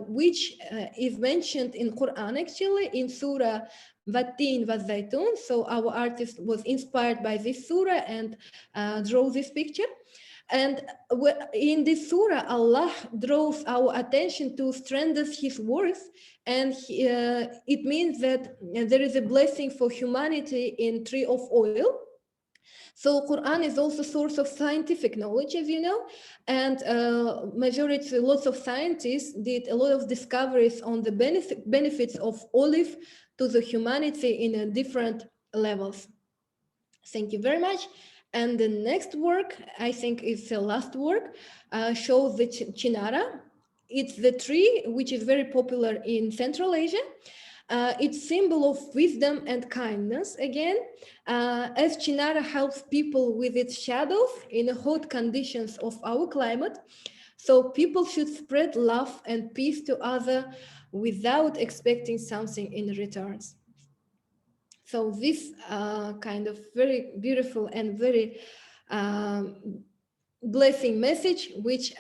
which is mentioned in Quran actually in Surah Wattin wa Zaytun. So our artist was inspired by this surah and drew this picture. And in this surah, Allah draws our attention to strengthen His words, and it means that there is a blessing for humanity in tree of oil. So Quran is also source of scientific knowledge, as you know, and lots of scientists did a lot of discoveries on the benefits of olive to the humanity in different levels. Thank you very much. And the next work, I think is the last work, shows the chinara. It's the tree which is very popular in Central Asia. It's symbol of wisdom and kindness again, as chinara helps people with its shadows in hot conditions of our climate. So people should spread love and peace to others without expecting something in return. So this kind of very beautiful and very blessing message, which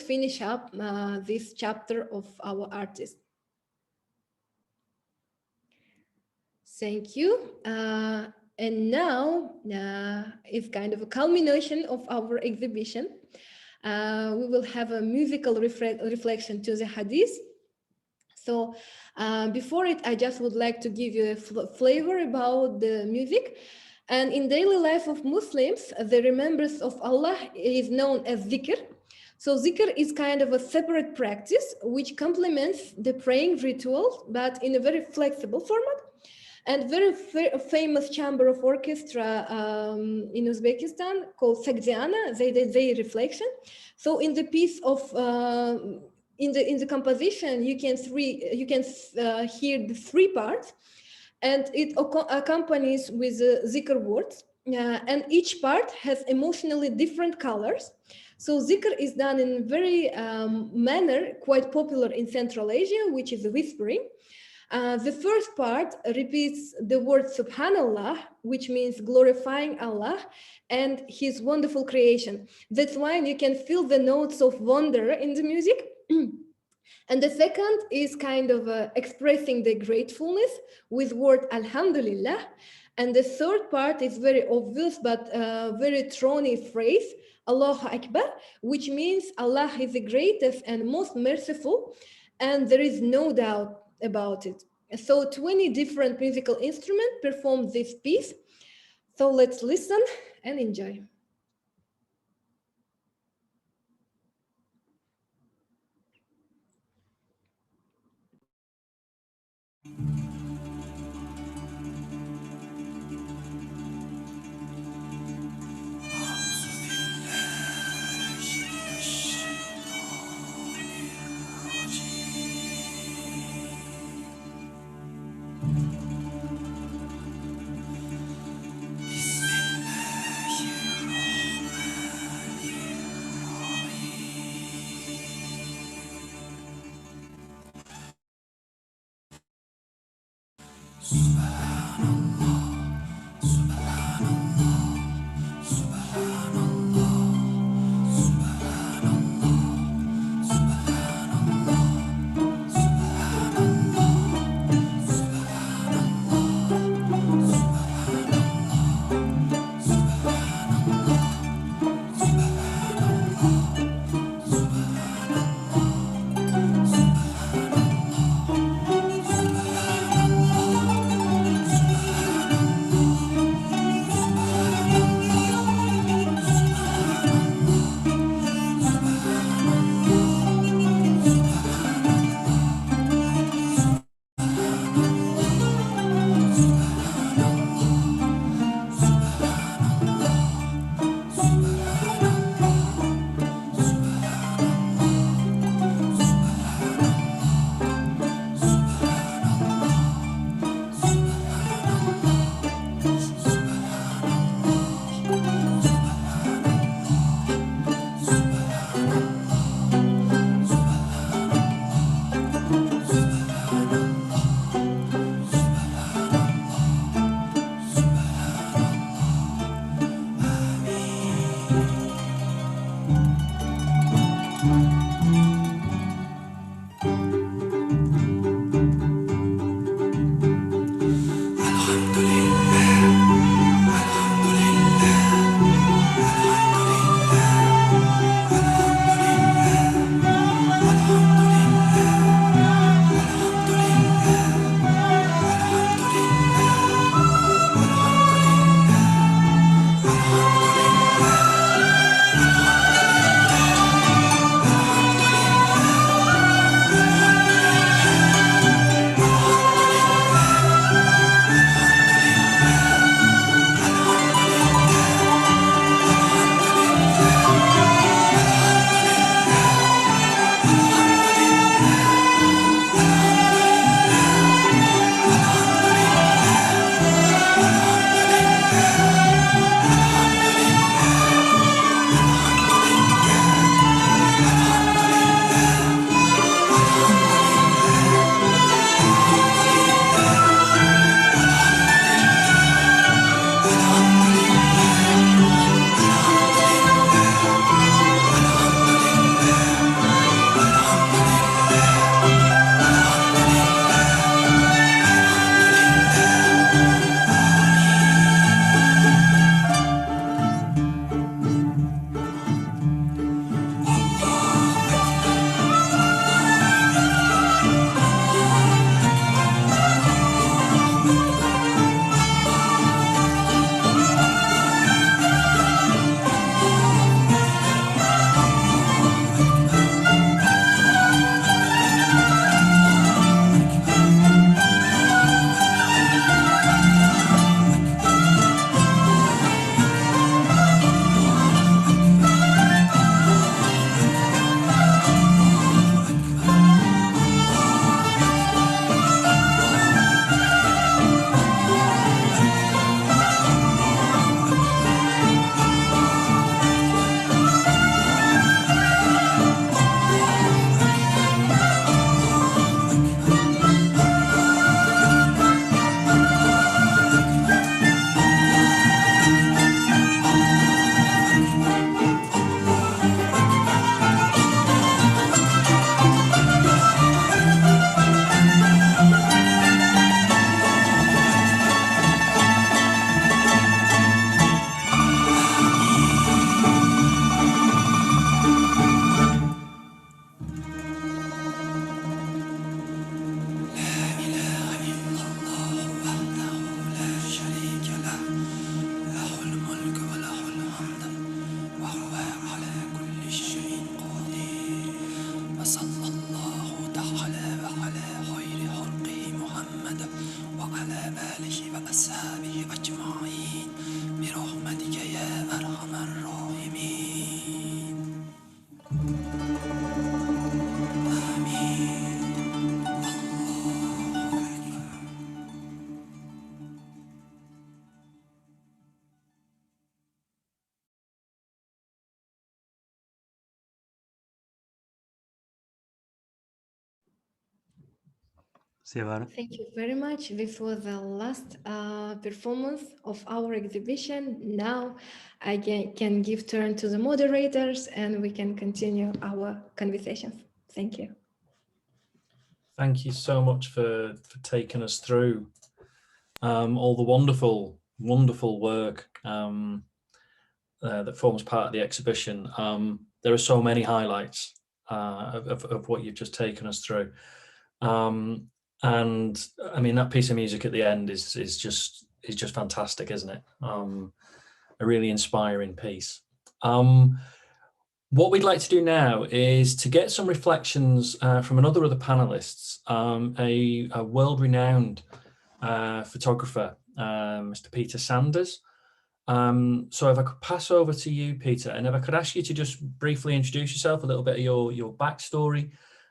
finish up this chapter of our artist. Thank you. And now is kind of a culmination of our exhibition. We will have a musical reflection to the Hadith. So before it, I just would like to give you a flavor about the music. And in daily life of Muslims, the remembrance of Allah is known as zikr. So zikr is kind of a separate practice which complements the praying ritual, but in a very flexible format. And very famous chamber of orchestra in Uzbekistan called Sagdiana, they did their reflection. So in the piece of in the composition, you can hear the three parts, and it accompanies with zikr words, and each part has emotionally different colors. So zikr is done in very manner quite popular in Central Asia, which is whispering. The first part repeats the word Subhanallah, which means glorifying Allah and His wonderful creation. That's why you can feel the notes of wonder in the music. And the second is kind of expressing the gratefulness with word Alhamdulillah. And the third part is very obvious but very thorny phrase, Allahu Akbar, which means Allah is the greatest and most merciful, and there is no doubt about it. So 20 different musical instruments perform this piece. So let's listen and enjoy. بسم الله Thank you very much. This was the last performance of our exhibition. Now I can give turn to the moderators and we can continue our conversations. Thank you. Thank you so much for taking us through all the wonderful, wonderful work that forms part of the exhibition. There are so many highlights of what you've just taken us through. And I mean, that piece of music at the end is just fantastic, isn't it? A really inspiring piece. What we'd like to do now is to get some reflections from another of the panelists, a world-renowned photographer, Mr. Peter Sanders. So if I could pass over to you, Peter, and if I could ask you to just briefly introduce yourself, a little bit of your backstory,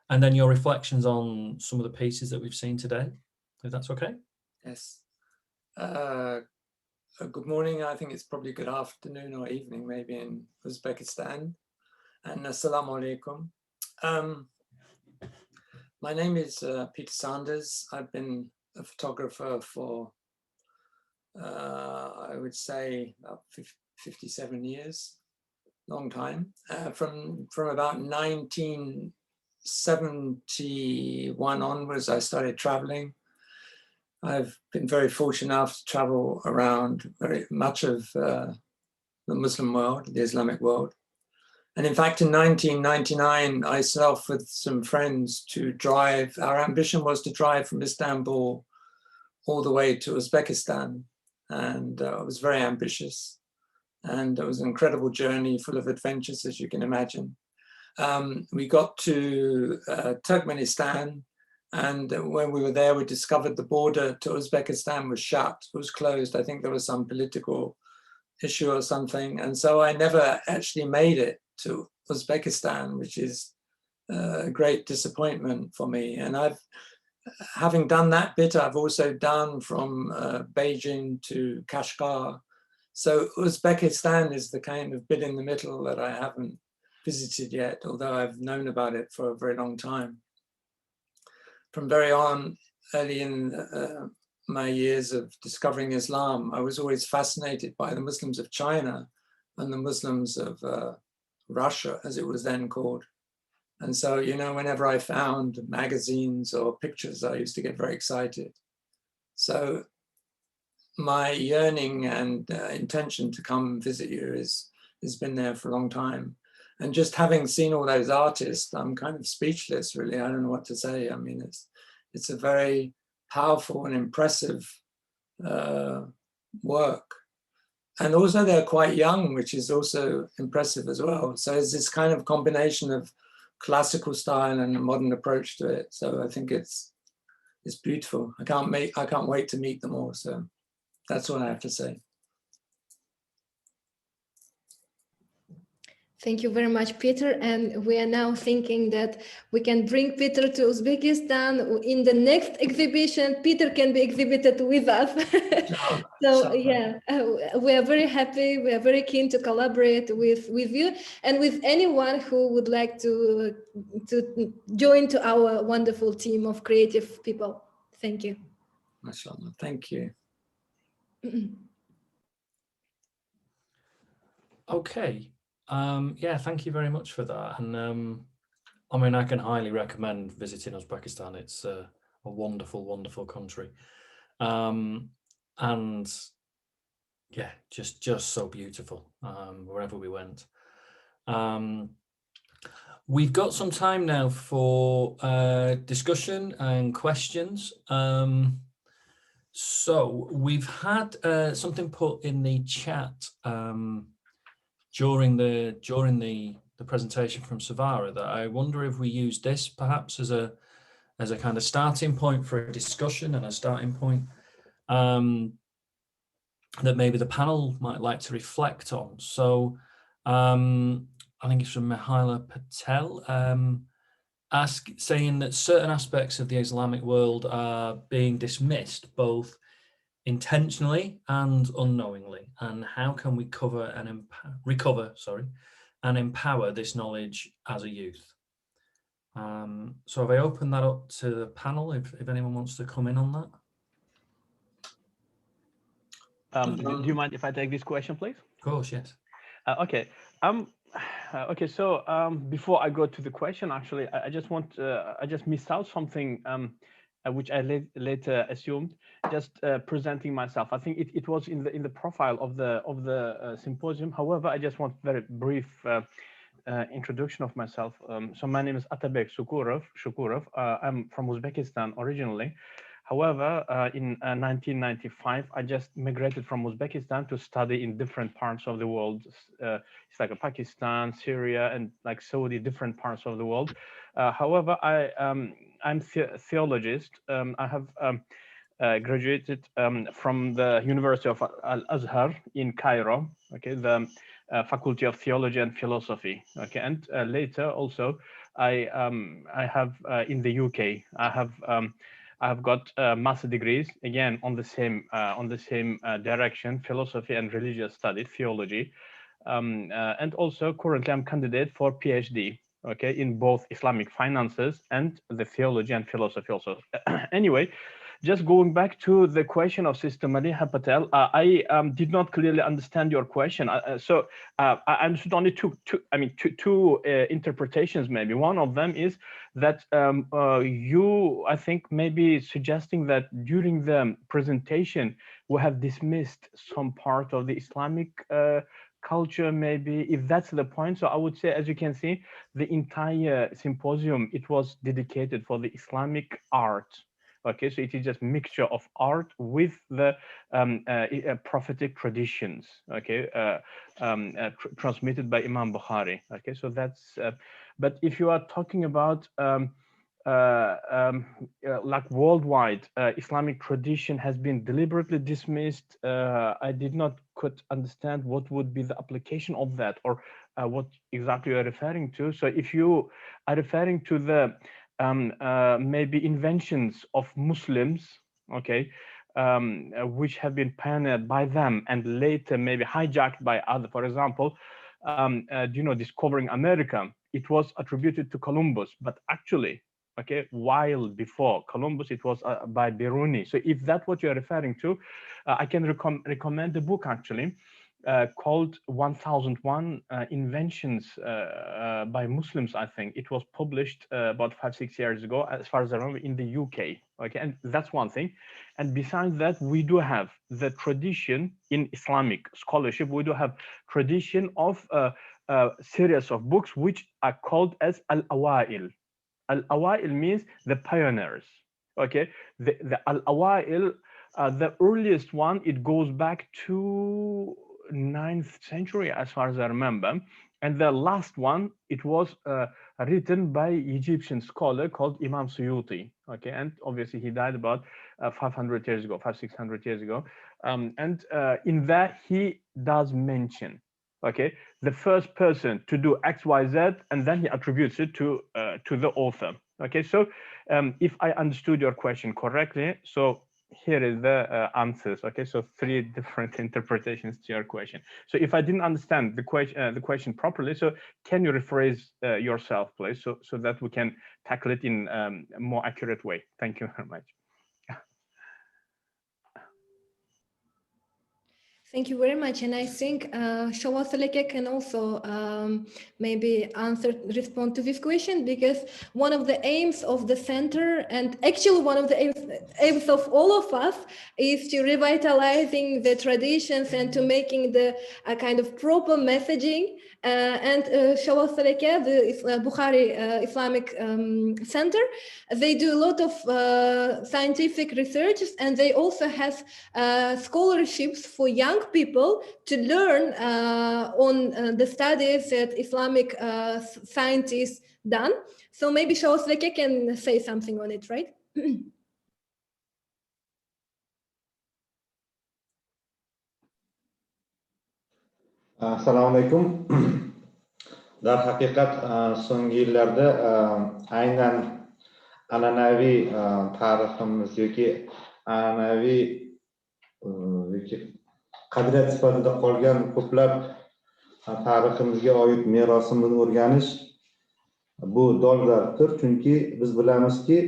and then your reflections on some of the pieces that we've seen today, if that's okay. Yes. Good morning. I think it's probably good afternoon or evening, maybe in Uzbekistan. And assalamu alaikum. My name is Peter Sanders. I've been a photographer for, I would say, about 57 years. long time. From about 1971 onwards, I started traveling. I've been very fortunate enough to travel around very much of the Muslim world, the Islamic world. And in fact, in 1999, I set off with some friends to drive. Our ambition was to drive from Istanbul all the way to Uzbekistan. And it was very ambitious. And it was an incredible journey full of adventures, as you can imagine. We got to Turkmenistan. And when we were there, we discovered the border to Uzbekistan was shut, was closed. I think there was some political issue or something. And so I never actually made it to Uzbekistan, which is a great disappointment for me. And having done that bit, I've also done from Beijing to Kashgar. So Uzbekistan is the kind of bit in the middle that I haven't visited yet, although I've known about it for a very long time. From very early in my years of discovering Islam, I was always fascinated by the Muslims of China and the Muslims of Russia, as it was then called. And so, you know, whenever I found magazines or pictures, I used to get very excited. So my yearning and intention to come visit you has been there for a long time. And just having seen all those artists, I'm kind of speechless, really. I don't know what to say. I mean, it's a very powerful and impressive work. And also they're quite young, which is also impressive as well. So it's this kind of combination of classical style and a modern approach to it. So I think it's beautiful. I can't wait to meet them all. So that's what I have to say. Thank you very much, Peter. And we are now thinking that we can bring Peter to Uzbekistan. In the next exhibition, Peter can be exhibited with us. So yeah, we are very happy. We are very keen to collaborate with you and with anyone who would like to join to our wonderful team of creative people. Thank you. MashaAllah. Thank you. Okay. Yeah, thank you very much for that. And I mean, I can highly recommend visiting Uzbekistan. It's a wonderful, wonderful country. And yeah, just so beautiful wherever we went. We've got some time now for discussion and questions. So we've had something put in the chat during the presentation from Savara that I wonder if we use this perhaps as a kind of starting point for a discussion and a starting point that maybe the panel might like to reflect on. So I think it's from Mihaila Patel, saying that certain aspects of the Islamic world are being dismissed both intentionally and unknowingly, and how can we recover and empower this knowledge as a youth? So have I opened that up to the panel if anyone wants to come in on that? Do you mind if I take this question, please? Of course, yes. Okay. Okay. So before I go to the question, actually, I just missed out something which I later assumed. Just presenting myself. I think it was in the profile of the symposium. However, I just want very brief introduction of myself. So my name is Atabek Shukurov. I'm from Uzbekistan originally. However, in 1995, I just migrated from Uzbekistan to study in different parts of the world. It's like Pakistan, Syria, and like Saudi, different parts of the world. However, I'm a theologist. I have graduated from the University of Al-Azhar in Cairo. Okay, the Faculty of Theology and Philosophy. Okay, and later also I have in the UK. I have got master degrees again on the same direction, philosophy and religious studies, theology, and also currently I'm candidate for PhD. Okay, in both Islamic finances and the theology and philosophy also. Anyway, just going back to the question of Sister Maliha Patel, I did not clearly understand your question. I understood only two interpretations maybe. One of them is that you, I think, maybe suggesting that during the presentation we have dismissed some part of the Islamic culture, maybe, if that's the point. So I would say, as you can see, the entire symposium, it was dedicated for the Islamic art. Okay, so it is just mixture of art with the prophetic traditions, okay, transmitted by Imam Bukhari. Okay, so that's, but if you are talking about like worldwide, Islamic tradition has been deliberately dismissed. I did not quite understand what would be the application of that, or what exactly you are referring to. So if you are referring to the maybe inventions of Muslims, okay, which have been pioneered by them and later maybe hijacked by other, for example, discovering America, it was attributed to Columbus, but actually, okay, while before Columbus, it was by Biruni. So if that's what you're referring to, I can recommend the book actually called 1001 Inventions by Muslims, I think. It was published about 5-6 years ago, as far as I remember, in the UK. Okay, and that's one thing. And besides that, we do have the tradition in Islamic scholarship. We do have tradition of a series of books which are called as Al-Awail. Al-Awail means the pioneers. Okay, the Al-Awail, the earliest one, it goes back to 9th century, as far as I remember. And the last one, it was written by Egyptian scholar called Imam Suyuti. Okay, and obviously he died about 500 years ago, 500-600 years ago. And in that he does mention, okay, the first person to do X, Y, Z, and then he attributes it to the author. Okay, so if I understood your question correctly, so here is the answers. Okay, so 3 different interpretations to your question. So if I didn't understand the question properly, so can you rephrase yourself, please, so that we can tackle it in a more accurate way? Thank you very much. Thank you very much. And I think Shawathaleke can also maybe respond to this question, because one of the aims of the center, and actually one of the aims of all of us, is to revitalizing the traditions and to making the kind of proper messaging. And Shawathaleke, the Bukhari Islamic Center, they do a lot of scientific research, and they also have scholarships for young people to learn on the studies that Islamic scientists done. So maybe Shawathaleke can say something on it, right? Assalomu alaykum. Darhaqiqat so'nggi yillarda aynan an'anaviy tariximiz yoki an'anaviy qadriyat sifatida qolgan ko'plab tariximizga oid merosimizni o'rganish bu dolzarbdir. Chunki biz bilamizki,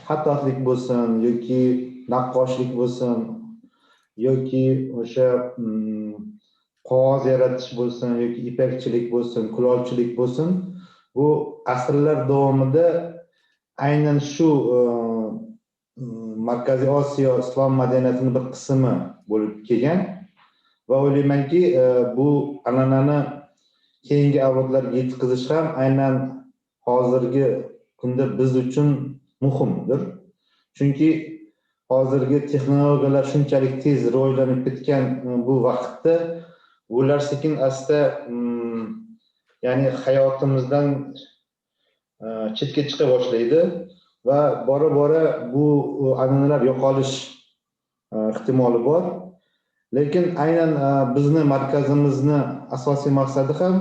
xattotlik bo'lsin yoki naqqoshlik bo'lsin yoki o'sha qog'oz yaratish bo'lsin yoki ipakchilik bo'lsin, kulolchilik bo'lsin, bu asrlar davomida aynan shu Markaziy Osiyo islom madaniyatining bir qismi bo'lib kelgan va o'ylaymanki, bu an'anani keyingi avlodlarga yetkazish ham aynan hozirgi kunda biz uchun muhimdir. Chunki hozirgi texnologiyalar shunchalik tez rivojlanib ketgan bu vaqtda ular sekin asta ya'ni hayotimizdan chetga chiqa boshlaydi va bora-bora bu an'analar yo'qolish ehtimoli bor. Lekin aynan bizni markazimizni asosiy maqsadi ham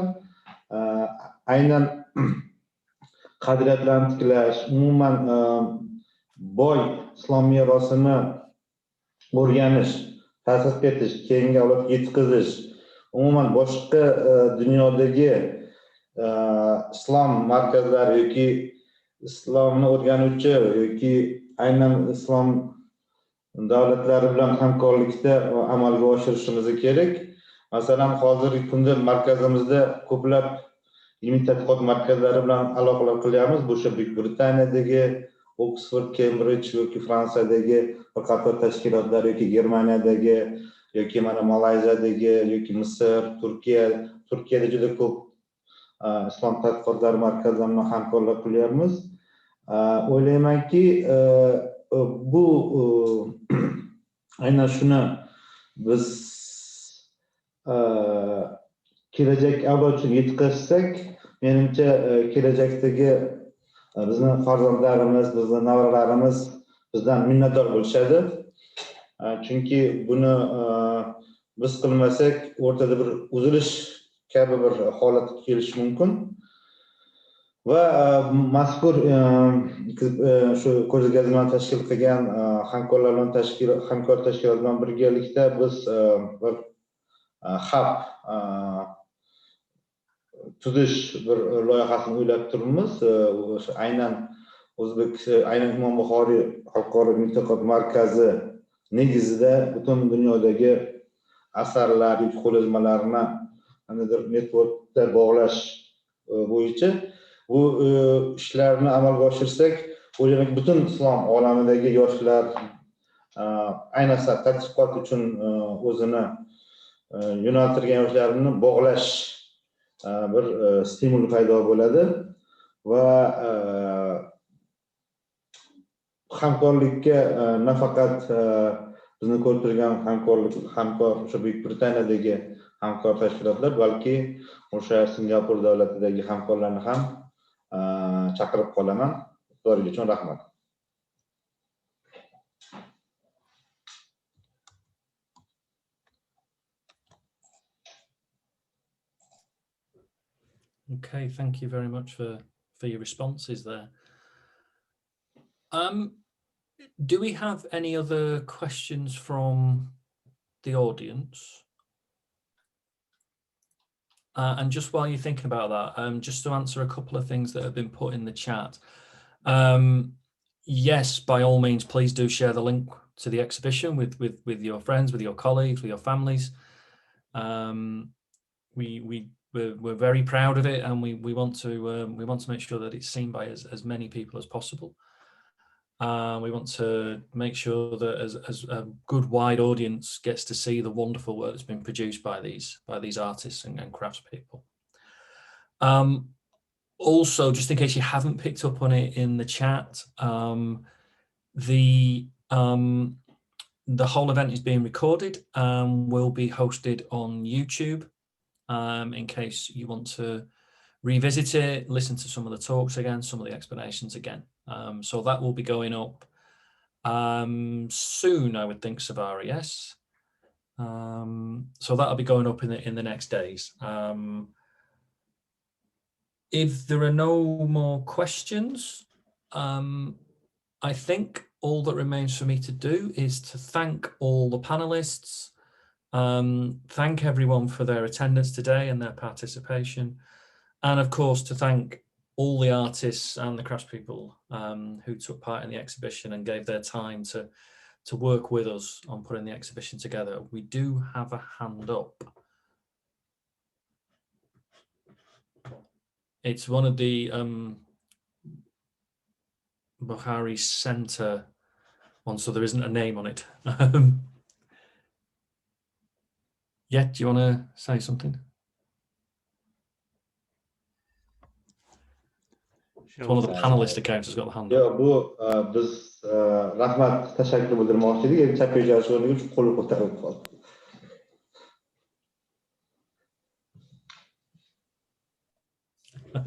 aynan qadriyatlarni tiklash, umuman boy islom merosini o'rganish, tadqiq etish, keyingi avlodga yetkazish, umuman boshqa dunyodagi islom markazlari yoki islomni o'rganuvchi yoki aynan islom davlatlari bilan hamkorlikda amalga oshirishimiz kerak. Masalan, hozirgi kunda markazimizda ko'plab ilmiy tadqiqot markazlari bilan aloqalar qilyapmiz. Bu Buyuk Britaniyadagi Oxford, Cambridge yoki Fransiyadagi bir qator tashkilotlar yoki Germaniyadagi yoki mana Malayziyadagi yoki Misr, Turkiyada juda ko'p islom tadqiqotlari markazlari bilan hamkorlik qilyapmiz. O'ylaymanki, bu aynan shuni biz kelajak avlod uchun yetkazsak, menimcha kelajakdagi bizni farzandlarimiz, bizni nevaralarimiz bizdan minnatdor bo'lishadi. Chunki buni biz qilmasak, o'rtada bir uzilish kabi bir holat kelishi mumkin. Va mazkur shu ko'rgazmani tashkil qilgan hamkor tashkilot bilan birgalikda biz bir hub tuzish bir loyihasini o'ylab turibmiz. Aynan Imom Buxoriy xalqaro tadqiqot markazi negizida butun dunyodagi asarlar, qo'lyozmalarni networkda bog'lash bo'yicha bu ishlarni amalga oshirsak, o'ylaymanki butun islom olamidagi yoshlar ayniqsa tadqiqot uchun o'zini yo'naltirgan yoshlarni bog'lash bir stimul paydo bo'ladi va hamkorlikka nafaqat bizni ko'rib turgan hamkor o'sha Buyuk Britaniyadagi hamkor tashkilotlar, balki o'sha Singapur davlatidagi hamkorlarni ham chaqirib qolaman. E'tiboringiz uchun rahmat. Okay, thank you very much for your responses there. Do we have any other questions from the audience? And just while you're thinking about that, just to answer a couple of things that have been put in the chat. Yes, by all means, please do share the link to the exhibition with your friends, with your colleagues, with your families. We're very proud of it, and we want to make sure that it's seen by as many people as possible. We want to make sure that as a good wide audience gets to see the wonderful work that's been produced by these artists and craftspeople. Also, just in case you haven't picked up on it in the chat, the whole event is being recorded and will be hosted on YouTube. In case you want to revisit it, listen to some of the talks again, some of the explanations again. So that will be going up soon, I would think, Savari, yes. So that'll be going up in the next days. If there are no more questions, I think all that remains for me to do is to thank all the panelists, thank everyone for their attendance today and their participation, and of course to thank all the artists and the craftspeople who took part in the exhibition and gave their time to work with us on putting the exhibition together. We do have a hand up. It's one of the Bukhari Center ones, so there isn't a name on it. Yeah, do you want to say something? It's one of the panelist accounts has got the hand up. Yeah, bu biz rahmat tashakkur bildirmoqchi edik. Chap ko'chasi o'rniga shu qo'l ko'tarib qoldi.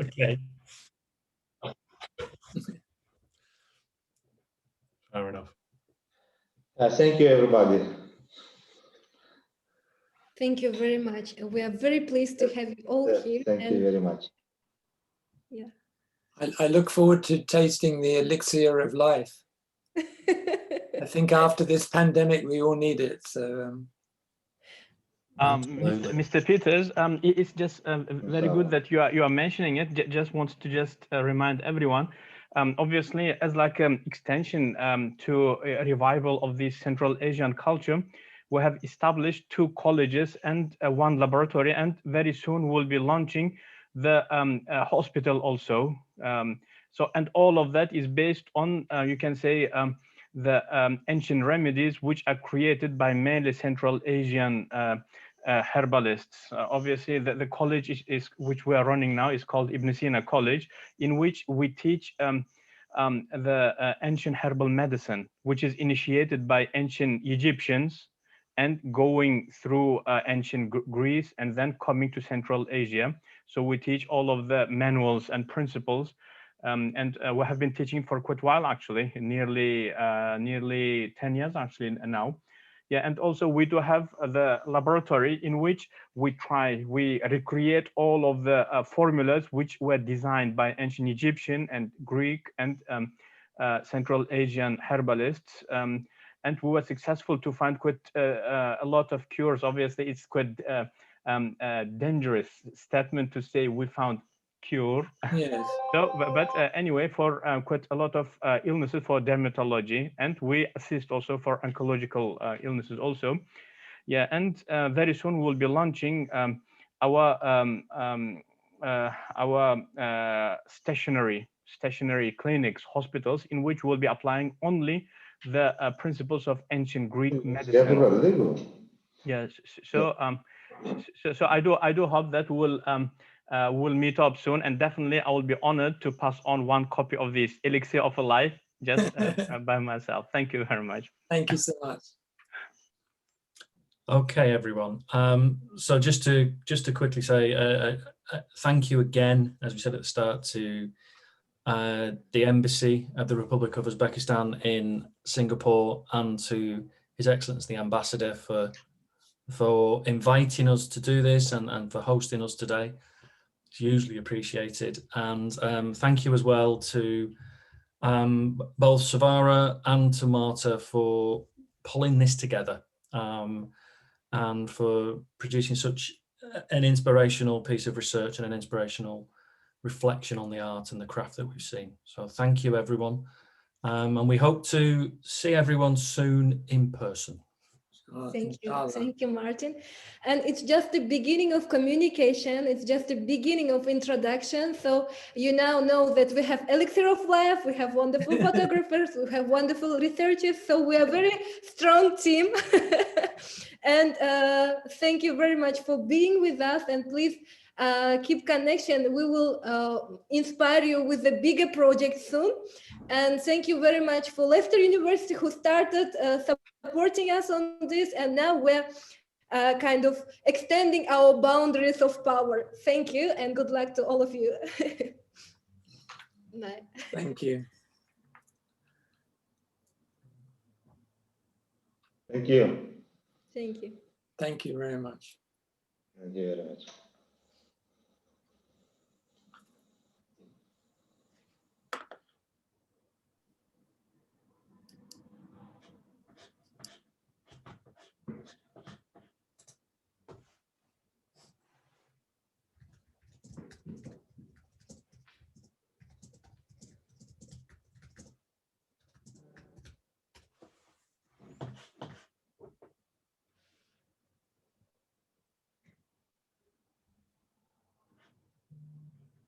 Okay. Fair enough. Thank you, everybody. Thank you very much. We are very pleased to have you all here. Thank you very much. Yeah. I look forward to tasting the elixir of life. I think after this pandemic, we all need it. So, Mr. Peters, it's just very good that you are mentioning it. Just want to remind everyone obviously, as like an extension to a revival of this Central Asian culture, we have established 2 colleges and 1 laboratory, and very soon we'll be launching the hospital also. So, and all of that is based on, you can say, the ancient remedies which are created by mainly Central Asian herbalists. Obviously, the college is which we are running now is called Ibn Sina College, in which we teach the ancient herbal medicine, which is initiated by ancient Egyptians and going through ancient Greece and then coming to Central Asia. So we teach all of the manuals and principles, and we have been teaching for quite a while, actually, nearly 10 years actually now. Yeah, and also we do have the laboratory in which we recreate all of the formulas which were designed by ancient Egyptian and Greek and Central Asian herbalists. And we were successful to find quite a lot of cures. Obviously, it's quite dangerous statement to say we found cure. Yes. So, but anyway, for quite a lot of illnesses for dermatology, and we assist also for oncological illnesses also. Yeah, and very soon we'll be launching our stationary clinics, hospitals, in which we'll be applying only the principles of ancient Greek medicine. Yes. So so I do hope that we'll meet up soon, and definitely I will be honored to pass on 1 copy of this Elixir of a Life just by myself. Thank you very much. Thank you so much. Okay, everyone. So just to quickly say thank you again, as we said at the start, to the Embassy of the Republic of Uzbekistan in Singapore, and to His Excellency the Ambassador for inviting us to do this and for hosting us today. It's hugely appreciated. And thank you as well to both Savara and to Marta for pulling this together and for producing such an inspirational piece of research and an inspirational reflection on the art and the craft that we've seen. So thank you, everyone. And we hope to see everyone soon in person. Thank you, Martin. And it's just the beginning of communication. It's just the beginning of introduction. So you now know that we have Elixir of Life, we have wonderful photographers, we have wonderful researchers. So we are a very strong team. And thank you very much for being with us. And please keep connection. We will inspire you with a bigger project soon. And thank you very much for Leicester University, who started supporting us on this, and now we're kind of extending our boundaries of power. Thank you, and good luck to all of you. Bye. Thank you. Thank you. Thank you. Thank you very much. Thank you very much.